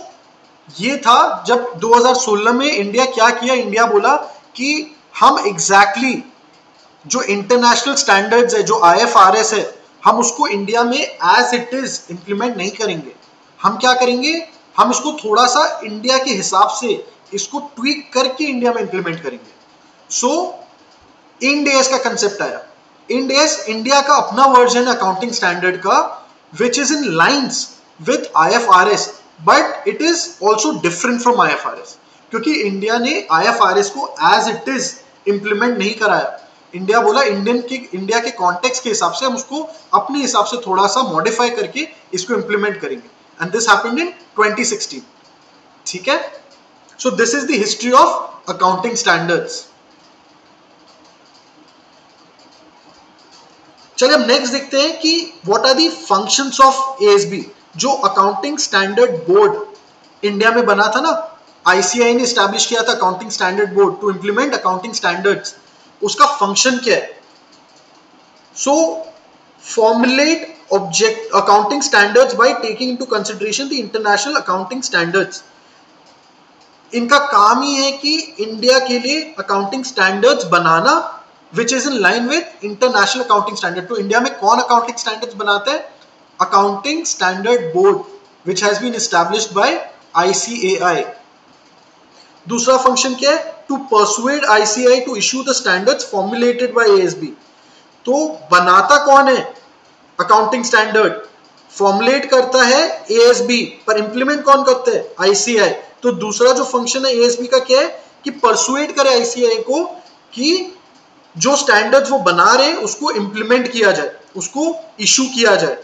ये था जब 2016 में इंडिया क्या किया? इंडिया बोला कि हम एग्जैक्टली जो इंटरनेशनल स्टैंडर्ड्स है, जो IFRS है, हम उसको इंडिया में एज इट इज इंप्लीमेंट नहीं करेंगे। हम क्या करेंगे? हम इसको थोड़ा सा इंडिया के हिसाब से इसको ट्वीक करके इंडिया में इंप्लीमेंट करेंगे। सो इंड AS का कंसेप्ट आया। इंडिया का अपना वर्जन अकाउंटिंग स्टैंडर्ड का विच is in lines with IFRS, but it is also different from IFRS, क्योंकि इंडिया ने IFRS को एज इट इज इंप्लीमेंट नहीं कराया। इंडिया बोला इंडिया के कॉन्टेक्स्ट के हिसाब से हम उसको अपने हिसाब से थोड़ा सा मॉडिफाई करके इसको इंप्लीमेंट करेंगे, एंड दिस हैपेंड इन 2016। ठीक है, so this is the history of accounting standards. चलिए अब नेक्स्ट देखते हैं कि what are the functions of ASB। जो अकाउंटिंग स्टैंडर्ड बोर्ड इंडिया में बना था ना, ICAI ने एस्टैब्लिश किया था accounting standard board to implement accounting standards, उसका फंक्शन क्या है? So formulate object accounting standards by taking into consideration the international accounting standards. इनका काम ही है कि इंडिया के लिए अकाउंटिंग स्टैंडर्ड्स बनाना which is in line with international accounting standard. तो इंडिया में कौन अकाउंटिंग स्टैंडर्ड्स बनाता है? Accounting standard board which has been established by ICAI। दूसरा फंक्शन क्या है? To persuade ICAI to issue the standards formulated by ASB। तो बनाता कौन है अकाउंटिंग स्टैंडर्ड? फॉर्मुलेट करता है ASB, पर इंप्लीमेंट कौन करता है? ICAI। तो दूसरा जो फंक्शन है ASB का क्या है कि परसुएड करे ICAI को कि जो स्टैंडर्ड्स वो बना रहे हैं उसको इंप्लीमेंट किया जाए, उसको इशू किया जाए।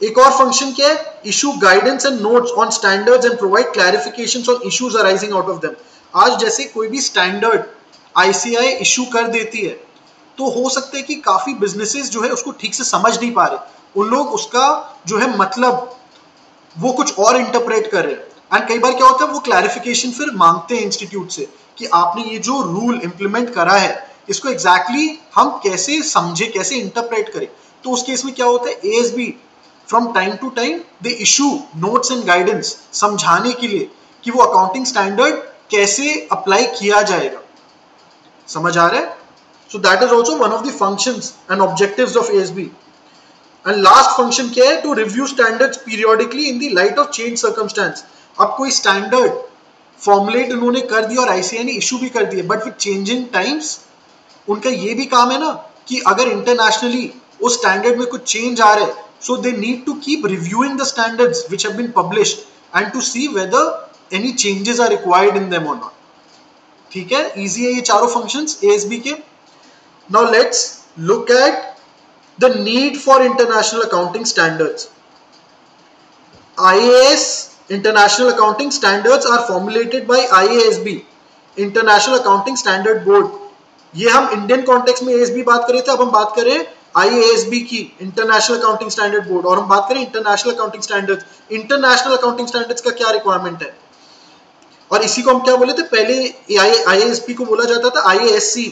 एक और फंक्शन क्या है? Issue guidance and notes on standards and provide clarifications on issues arising out of them. आज जैसे कोई भी स्टैंडर्ड ICAI इशू कर देती है तो हो सकता है कि काफी बिजनेसेस जो है उसको ठीक से समझ नहीं पा रहे, उन लोग उसका जो है मतलब वो कुछ और इंटरप्रेट कर रहे हैं, एंड कई बार क्या होता है वो क्लैरिफिकेशन फिर मांगते हैं इंस्टीट्यूट से कि आपने ये जो रूल इंप्लीमेंट करा है इसको एग्जैक्टली हम कैसे समझे, कैसे इंटरप्रेट करें। तो उस केस में क्या होता है ASB from time to time they issue notes and guidance समझाने के लिए कि वो अकाउंटिंग स्टैंडर्ड कैसे अप्लाई किया जाएगा। समझ आ रहा है? So that is also one of the functions and objectives of ASB। And last function क्या है? To review standards periodically in the light of change circumstance. अब कोई स्टैंडर्ड फॉर्मुलेट उन्होंने कर दिया और ICAI ने इशू भी कर दिया, बट विद चेंजिंग टाइम्स उनका ये भी काम है ना कि अगर इंटरनेशनली उस स्टैंडर्ड में कुछ चेंज आ रहा है, so they need to keep reviewing the standards which have been published and to see whether any changes are required in them और नॉट। ठीक है, इजी है ये चारों फंक्शंस ASB के। Now let's look at the need for international accounting standards. IAS International Accounting Standards are formulated by IASB, International Accounting Standard Board। ये हम इंडियन कॉन्टेक्स्ट में ASB बात कर रहे थे, अब हम बात करें IASB की, इंटरनेशनल अकाउंटिंग स्टैंडर्ड बोर्ड, और हम बात करें international accounting standards. International accounting standards का क्या रिक्वायरमेंट है, और इसी को हम क्या बोले थे पहले? IASB को बोला जाता था IASC।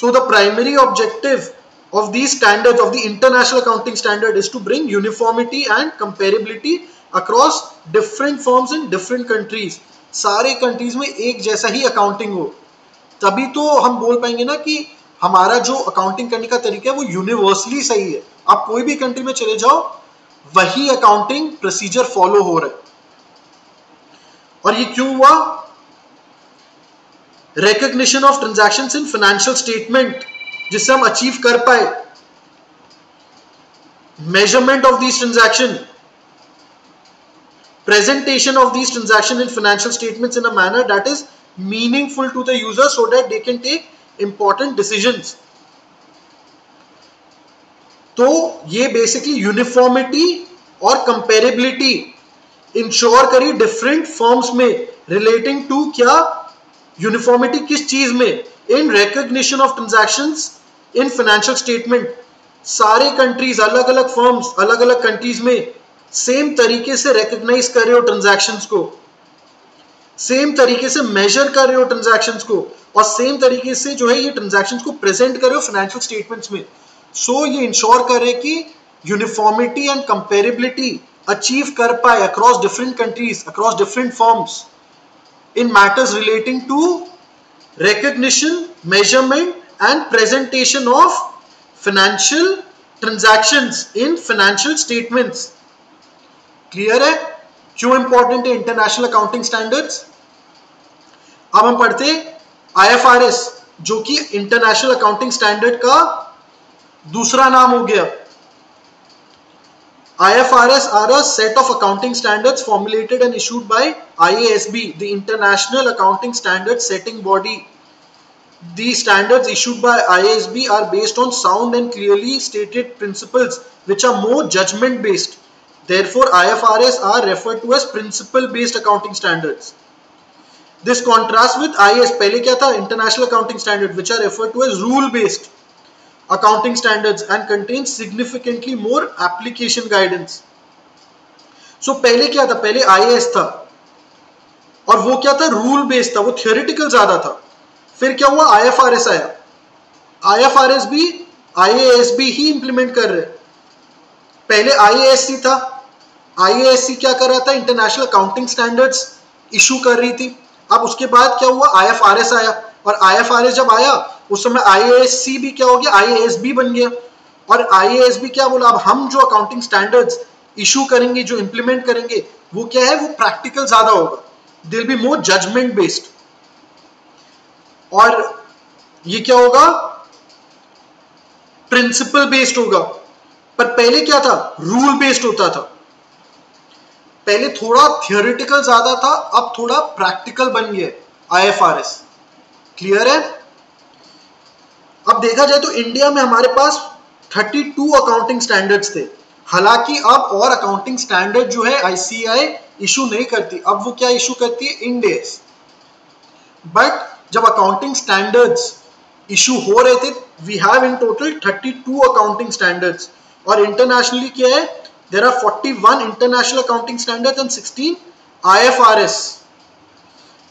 So the primary objective of these standards of the international accounting standard is to bring uniformity and comparability across different firms in different countries। सारे कंट्रीज में एक जैसा ही अकाउंटिंग हो, तभी तो हम बोल पाएंगे ना कि हमारा जो अकाउंटिंग करने का तरीका है वो यूनिवर्सली सही है। आप कोई भी कंट्री में चले जाओ वही अकाउंटिंग प्रोसीजर फॉलो हो रहा है। और ये क्यों हुआ? Recognition of transactions in financial statement जिससे हम अचीव कर पाए, measurement of these transaction, presentation of these transactions in financial statements in a manner that is meaningful to the user so that they can take important decisions। तो ये बेसिकली यूनिफॉर्मिटी और कंपेरेबिलिटी इंश्योर करी डिफरेंट फर्म्स में, रिलेटिंग टू क्या? यूनिफॉर्मिटी किस चीज में? In recognition of transactions in financial statement. सारे कंट्रीज, अलग अलग फर्म्स अलग अलग कंट्रीज में सेम तरीके से रिकॉग्नाइज कर रहे हो ट्रांजैक्शंस को, सेम तरीके से मेजर कर रहे हो ट्रांजैक्शंस को, और सेम तरीके से जो है ये ट्रांजैक्शंस को प्रेजेंट कर रहे हो फाइनेंशियल स्टेटमेंट्स में। सो ये इंश्योर कर रहे कि यूनिफॉर्मिटी एंड कंपेरेबिलिटी अचीव कर पाए across different countries, across different firms in matters relating to recognition, measurement and presentation of financial transactions in financial statements। Clear है क्यों इंपॉर्टेंट है इंटरनेशनल अकाउंटिंग स्टैंडर्ड्स? अब हम पढ़ते IFRS, जो कि इंटरनेशनल अकाउंटिंग स्टैंडर्ड का दूसरा नाम हो गया। IFRS are a set of accounting standards formulated and issued by IASB, the International Accounting Standards Setting Body. The standards issued by IASB are based on sound and clearly stated principles which are more judgment based. Therefore, IFRS are referred to as principle based accounting standards. This contrasts with IAS, पहले क्या था, International Accounting Standards, which are referred to as rule based accounting standards and contains significantly more application guidance. So पहले क्या था, पहले IAS था और वो क्या था, रूल बेस्ड था, वो थियोरेटिकल ज्यादा था। फिर क्या हुआ, IFRS आया। IFRS भी IASB ही इंप्लीमेंट कर रहे। पहले IASC था, IASC क्या कर रहा था, इंटरनेशनल अकाउंटिंग स्टैंडर्ड्स इशू कर रही थी। अब उसके बाद क्या हुआ, IFRS आया और IFRS जब आया उस समय IASC भी क्या हो गया, IASB बन गया। और IASB क्या बोला, अब हम जो अकाउंटिंग स्टैंडर्ड्स इशू करेंगे, जो इंप्लीमेंट करेंगे, वो क्या है, वो प्रैक्टिकल ज्यादा होगा, they will be more judgement based. और ये क्या होगा, प्रिंसिपल बेस्ड होगा। पर पहले क्या था, रूल बेस्ड होता था। पहले थोड़ा थियोरेटिकल ज्यादा था, अब थोड़ा प्रैक्टिकल बन गया IFRS। क्लियर है। अब देखा जाए तो इंडिया में हमारे पास 32 अकाउंटिंग स्टैंडर्ड्स थे। हालांकि अब और अकाउंटिंग स्टैंडर्ड जो है ICAI इशू नहीं करती, अब वो क्या इशू करती है, इंड AS। बट जब अकाउंटिंग स्टैंडर्ड्स इशू हो रहे थे, we have in total 32 accounting standards. और इंटरनेशनली क्या है, there are 41 international accounting standards and 16 IFRS।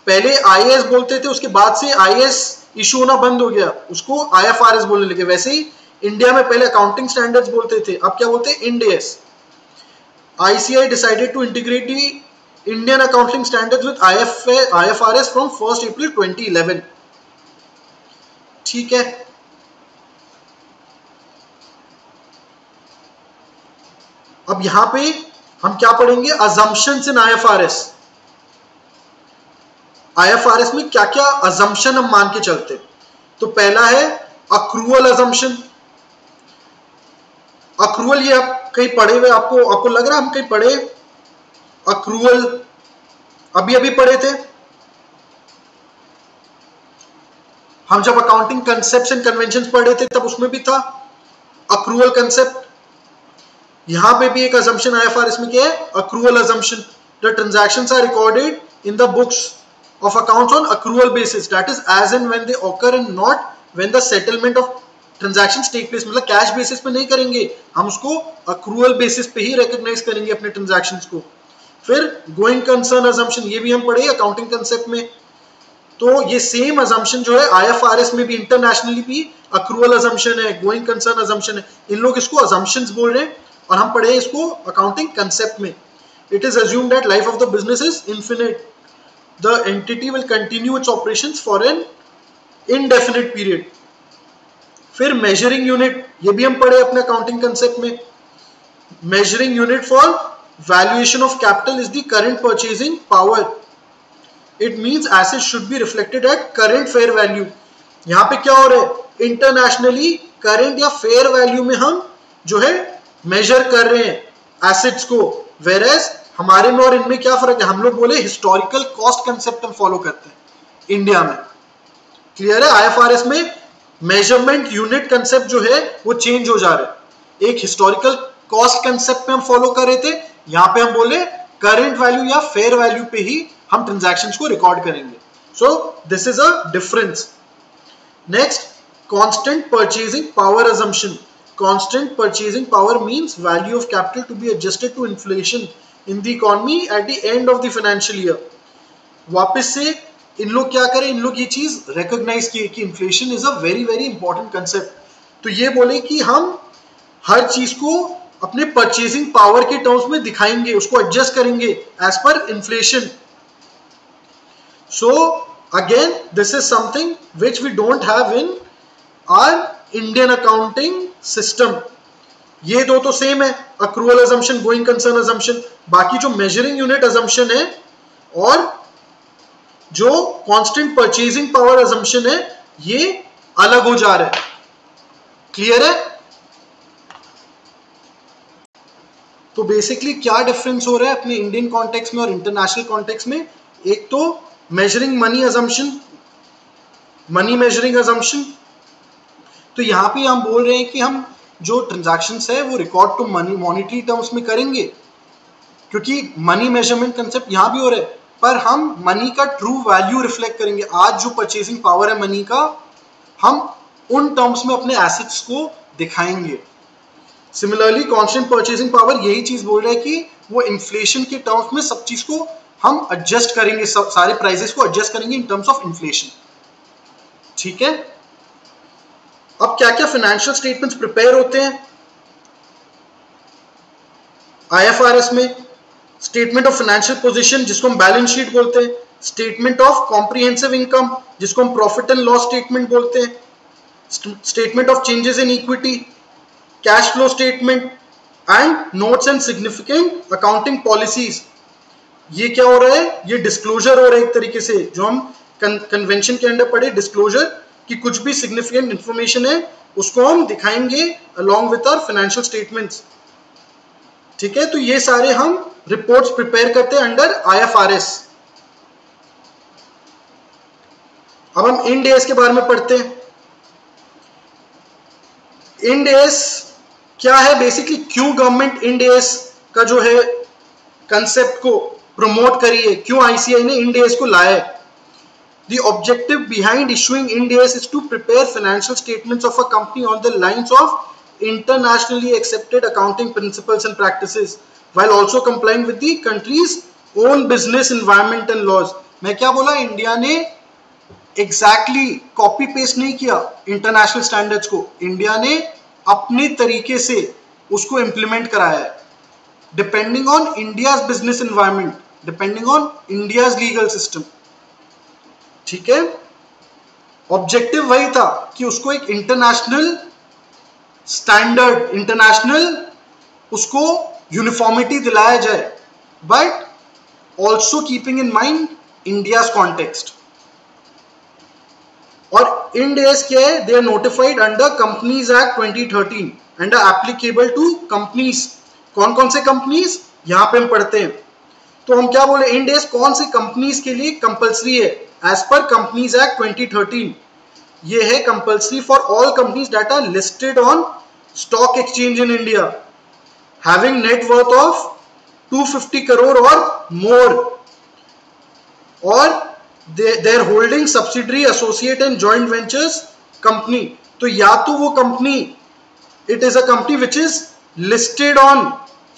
पहले IAS बोलते थे, उसके बाद से IAS इशू होना बंद हो गया, उसको IFRS बोलने लगे। वैसे ही इंडिया में पहले अकाउंटिंग स्टैंडर्ड्स बोलते थे, अब क्या बोलते हैं, end AS। ICAI decided to integrate the Indian accounting standards with IFRS from 1st April 2011। ठीक है। अब यहां पे हम क्या पढ़ेंगे, assumptions in IFRS। IFRS में क्या क्या assumption हम मान के चलते। तो पहला है accrual assumption। accrual ये आप कहीं पढ़े हुए, आपको लग रहा है हम कहीं पढ़े accrual, अभी अभी पढ़े थे हम जब अकाउंटिंग कंसेप्ट्स एंड कन्वेंशंस पढ़े थे, तब उसमें भी था accrual कंसेप्ट। यहां पे भी एक assumption IFRS में क्या है, accrual assumption। The transactions are recorded in the books of accounts on accrual basis, that is as and when they occur and not when the settlement of transactions take place। मतलब कैश बेसिस पे नहीं करेंगे हम, उसको accrual बेसिस पे ही रिकॉग्नाइज करेंगे अपने ट्रांजैक्शंस को। फिर गोइंग कंसर्न assumption, ये भी हम पढ़े अकाउंटिंग कंसेप्ट में। तो ये सेम assumption जो है IFRS में भी, इंटरनेशनली भी accrual assumption है, गोइंग कंसर्न assumption है। इन लोग इसको assumptions बोल रहे हैं और हम पढ़े इसको अकाउंटिंग कंसेप्ट में। It is assumed that life of the business is infinite. The entity will continue its operations for an indefinite period. फिर measuring unit, ये भी हम पढ़े अपने अकाउंटिंग कंसेप्ट में। Measuring unit for valuation of capital is the current purchasing power. It means assets should be reflected at current fair value. यहाँ पे क्या हो रहा है, इंटरनेशनली करंट या फेयर वैल्यू में हम जो है मेजर कर रहे हैं एसेट्स को, वेरएज हमारे में और इनमें क्या फर्क है, हम लोग बोले हिस्टोरिकल कॉस्ट कंसेप्ट हम फॉलो करते हैं इंडिया में। क्लियर है। IFRS में मेजरमेंट यूनिट कंसेप्ट जो है वो चेंज हो जा रहा है। एक हिस्टोरिकल कॉस्ट कंसेप्ट में हम फॉलो कर रहे थे, यहां पे हम बोले करंट वैल्यू या फेयर वैल्यू पे ही हम ट्रांजैक्शंस को रिकॉर्ड करेंगे। सो this is a difference. Next, constant purchasing power assumption. Constant purchasing power means value of capital to be adjusted to inflation in the economy at the end of the financial year. वापस से इन लोग क्या करें, इन लोग ये चीज रिकॉग्नाइज किए कि inflation is a very very important concept. तो ये बोले कि हम हर चीज को अपने परचेजिंग पावर के टर्म्स में दिखाएंगे, उसको एडजस्ट करेंगे as per inflation. So again this is something which we don't have in our Indian accounting system. ये दो तो सेम है, accrual assumption, going concern assumption। बाकी जो measuring unit assumption है और जो constant purchasing power assumption है, ये अलग हो जा रहा है। क्लियर है? तो बेसिकली क्या डिफरेंस हो रहा है अपने इंडियन कॉन्टेक्स्ट में और इंटरनेशनल कॉन्टेक्स्ट में? एक तो measuring money assumption, money measuring assumption. तो यहां पे हम बोल रहे हैं कि हम जो ट्रांजैक्शंस है वो record to money monetary terms में करेंगे, क्योंकि मनी मेजरमेंट कंसेप्ट यहां भी हो रहा है, पर हम मनी का ट्रू वैल्यू रिफ्लेक्ट करेंगे। आज जो परचेसिंग पावर है मनी का, हम उन टर्म्स में अपने एसेट्स को दिखाएंगे। सिमिलरली कांस्टेंट परचेसिंग पावर यही चीज बोल रहा है कि वो इन्फ्लेशन के टर्म्स में सब चीज को हम एडजस्ट करेंगे, सारे प्राइसेस को एडजस्ट करेंगे इन टर्म्स ऑफ इन्फ्लेशन। ठीक है? अब क्या क्या फाइनेंशियल स्टेटमेंट्स प्रिपेयर होते हैं आईएफआरएस में? स्टेटमेंट ऑफ फाइनेंशियल पोजीशन जिसको हम बैलेंस शीट बोलते हैं, स्टेटमेंट ऑफ कॉम्प्रिहेंसिव इनकम जिसको हम प्रॉफिट एंड लॉस स्टेटमेंट बोलते हैं, statement of changes in equity, cash flow statement and notes and significant accounting policies. ये क्या हो रहा है? ये डिस्क्लोजर हो रहा है एक तरीके से, जो हम कन्वेंशन के अंदर पढ़े डिस्क्लोजर, कि कुछ भी सिग्निफिकेंट इंफॉर्मेशन है उसको हम दिखाएंगे along with our financial statements. ठीक है? तो ये सारे हम रिपोर्ट्स प्रिपेयर करते हैं अंडर आईएफआरएस। अब हम इंड एस के बारे में पढ़ते हैं। इंड एस क्या है? बेसिकली क्यों गवर्नमेंट इंड एस का जो है कंसेप्ट को प्रमोट करी है, क्यों आईसीआई ने इंड एस को लाया है? The objective behind issuing Ind AS is to prepare financial statements of a company on the lines of internationally accepted accounting principles and practices, while also complying with the country's own business environment and laws. मैं क्या बोला? इंडिया ने exactly कॉपी पेस्ट नहीं किया इंटरनेशनल स्टैंडर्ड्स को, इंडिया ने अपने तरीके से उसको इंप्लीमेंट कराया है, depending on India's business environment, depending on India's legal system. ठीक है? ऑब्जेक्टिव वही था कि उसको एक इंटरनेशनल स्टैंडर्ड, इंटरनेशनल उसको यूनिफॉर्मिटी दिलाया जाए, but also keeping in mind India's context. और इंड एस क्या है? They are notified under companies act 2013 and are applicable to companies. कौन कौन से कंपनीज? यहां पे हम पढ़ते हैं। तो हम क्या बोले? इंड एस कौन सी कंपनीज के लिए कंपल्सरी है? As per Companies Act 2013, ये है compulsory for all companies that are listed on stock exchange in India, having net worth of 250 crore or more, or their holding subsidiary, associate and joint ventures company. तो या तो वो company, it is a company which is listed on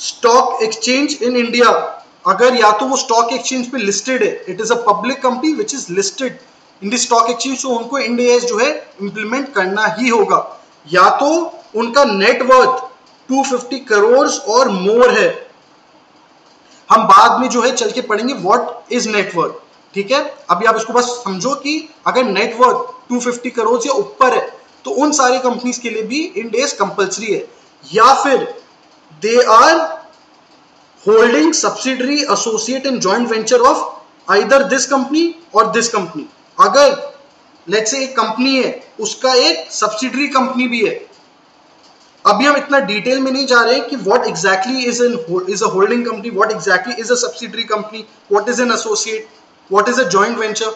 stock exchange in India, अगर या तो वो स्टॉक एक्सचेंज पे लिस्टेड है, it is a public company which is listed in the stock exchange, तो उनको इंड एस जो है इंप्लीमेंट करना ही होगा, या तो उनका नेट वर्थ 250 करोड़ और मोर है। हम बाद में जो है चल के पढ़ेंगे व्हाट इज नेट वर्थ। ठीक है? अभी आप इसको बस समझो कि अगर नेट वर्थ 250 करोड़ से ऊपर है तो उन सारी कंपनीज के लिए भी इंड एस कंपल्सरी है, या फिर they are holding subsidiary, associate and joint venture of either this company or this company. अगर let's say एक कंपनी है, उसका एक सब्सिडरी कंपनी भी है। अभी हम इतना डिटेल में नहीं जा रहे हैं कि what exactly is a holding company, what exactly is a subsidiary company, what is an associate, what is a joint venture,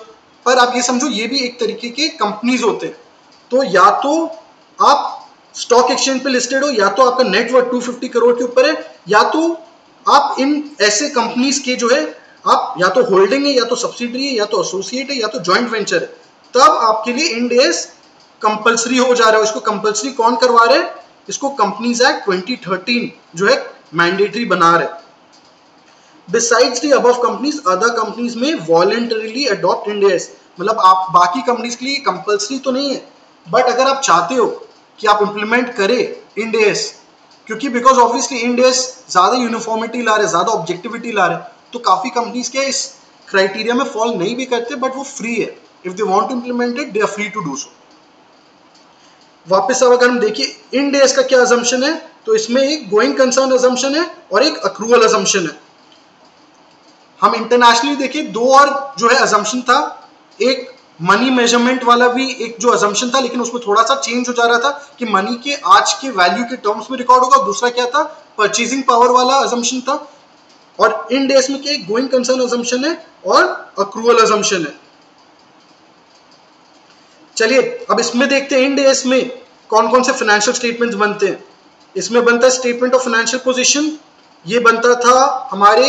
पर आप ये समझो ये भी एक तरीके के कंपनीज होते हैं। तो या तो आप स्टॉक एक्सचेंज पे लिस्टेड हो, या तो आपका नेटवर्थ 250 करोड़ के ऊपर है, या तो आप इन ऐसे कंपनीज के जो है आप या तो होल्डिंग है, या तो सब्सिडरी है, या तो एसोसिएट है, या तो जॉइंट वेंचर है, तब आपके लिए इंड एस कंपल्सरी हो जा रहा है। इसको कंपल्सरी कौन करवा रहा है? इसको कंपनीज एक्ट 2013 जो है मैंडेटरी बना रहे। Besides the above companies, other companies में वॉलंटरीली अडॉप्ट इंड एस, मतलब आप बाकी कंपनीज के लिए कंपल्सरी तो नहीं है, बट अगर आप चाहते हो कि आप इंप्लीमेंट करें इंड एस, क्योंकि बिकॉज ऑब्वियसली इंड एस ज्यादा यूनिफॉर्मिटी ला रहे, ज्यादा ऑब्जेक्टिविटी ला रहे, तो काफी कंपनीज के इस क्राइटेरिया में फॉल नहीं भी करते, बट वो फ्री है, if they want to implement it they are free to do so. वापस अब अगर हम देखिए इंड एस का क्या अजम्पशन है, तो इसमें एक गोइंग कंसर्न अजम्पशन है और एक अक्रूवल अजम्पशन है। हम इंटरनेशनली देखिए दो और जो है अजम्पशन था, एक मनी मेजरमेंट वाला भी एक जो अजम्पशन था, लेकिन उसमें थोड़ा सा चेंज हो जा रहा था कि मनी के आज के वैल्यू के टर्म्स में रिकॉर्ड होगा। दूसरा क्या था, परचेजिंग पावर वाला अजम्पशन था। और इन डेज में क्या गोइंग कंसर्न अजम्पशन है और अक्रूवल अजम्पशन है। चलिए अब इसमें देखते हैं इन डेज में कौन कौन से फाइनेंशियल स्टेटमेंट्स बनते हैं। इसमें बनता है स्टेटमेंट ऑफ फाइनेंशियल पोजीशन, ये बनता था हमारे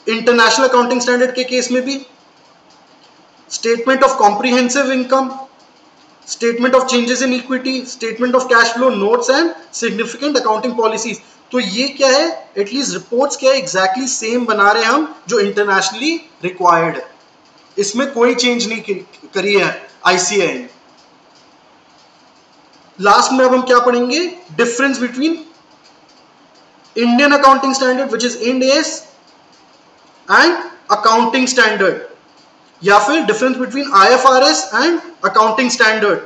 इंटरनेशनल अकाउंटिंग स्टैंडर्ड के केस में भी। Statement of comprehensive income, statement of changes in equity, statement of cash flow notes and significant accounting policies. तो ये क्या है, एटलीस्ट रिपोर्ट्स क्या है, एग्जैक्टली सेम बना रहे हैं हम जो इंटरनेशनली रिक्वायर्ड है। इसमें कोई चेंज नहीं करी है आईसीएआई ने। लास्ट में अब हम क्या पढ़ेंगे, difference between Indian accounting standard which is end AS and accounting standard, या फिर difference between IFRS and accounting standard,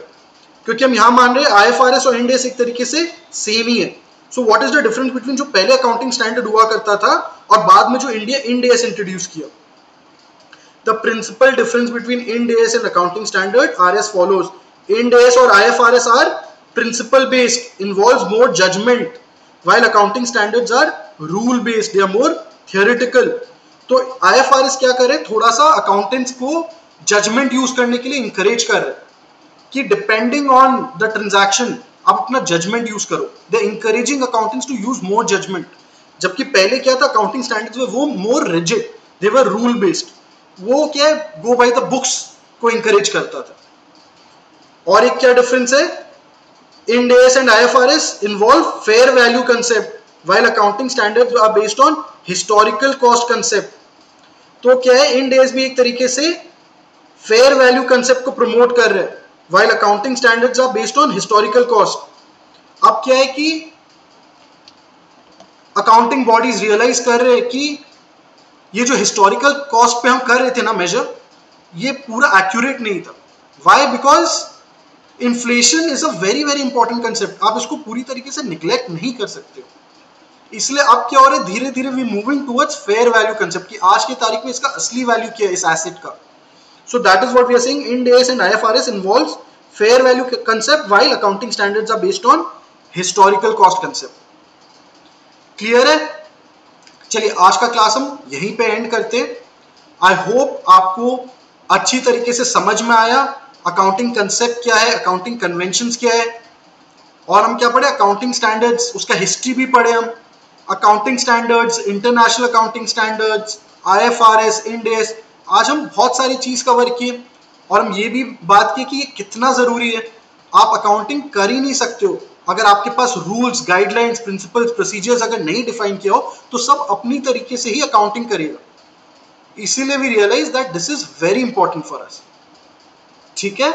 क्योंकि हम यहां मान रहे हैं आईएफआरएस और इंड एस एक तरीके से सेम ही है। So what is the difference between जो पहले अकाउंटिंग स्टैंडर्ड हुआ करता था और बाद में जो इंडिया इंड एस इंट्रोड्यूस किया। The principal difference between Ind AS and accounting standard are as follows. Ind AS और IFRS are principle based, involves more judgement, while accounting standards are rule based, they are more theoretical। तो IFRS क्या करे, थोड़ा सा अकाउंटेंट्स को जजमेंट यूज करने के लिए इंकरेज कर रहे कि डिपेंडिंग ऑन द ट्रांजैक्शन आप अपना जजमेंट यूज करो। They encouraging accountants to use more judgement. जबकि पहले क्या था, अकाउंटिंग स्टैंडर्ड्स में वो more rigid, they were rule based, वो क्या है, गो बाय द बुक्स को इंकरेज करता था। और एक क्या डिफरेंस है, Ind AS and IFRS involve fair value concept, while accounting standards are based on historical cost concept। तो क्या है, Ind AS भी एक तरीके से fair value concept को प्रमोट कर रहे हैं, while accounting standards are based on historical cost। अब क्या है कि accounting bodies रियलाइज कर रहे हैं कि ये जो historical cost पे हम कर रहे थे ना मेजर, ये पूरा एक्यूरेट नहीं था। Why? Because inflation is a very very important concept, आप इसको पूरी तरीके से निग्लेक्ट नहीं कर सकते हो। इसलिए अब क्या हो रहा है, धीरे धीरे we moving towards fair value concept की आज की तारीख में इसका असली वैल्यू क्या है इस एसेट का। So that is what we are saying, Ind AS and IFRS involves fair value concept while accounting standards are based on historical cost concept. Clear है? चलिए आज का क्लास हम यहीं पे एंड करते हैं। आई होप आपको अच्छी तरीके से समझ में आया अकाउंटिंग कंसेप्ट क्या है, अकाउंटिंग कन्वेंशंस क्या है, और हम क्या पढ़े, अकाउंटिंग स्टैंडर्ड्स, उसका हिस्ट्री भी पढ़े हम, accounting standards, international accounting standards, IFRS, end S. आज हम बहुत सारी चीज कवर किए और हम ये भी बात की कि ये कितना जरूरी है। आप अकाउंटिंग कर ही नहीं सकते हो अगर आपके पास रूल्स, गाइडलाइंस, प्रिंसिपल्स, प्रोसीजर्स अगर नहीं डिफाइन किया हो तो सब अपनी तरीके से ही अकाउंटिंग करेगा। इसीलिए we realise that this is very important for us. ठीक है।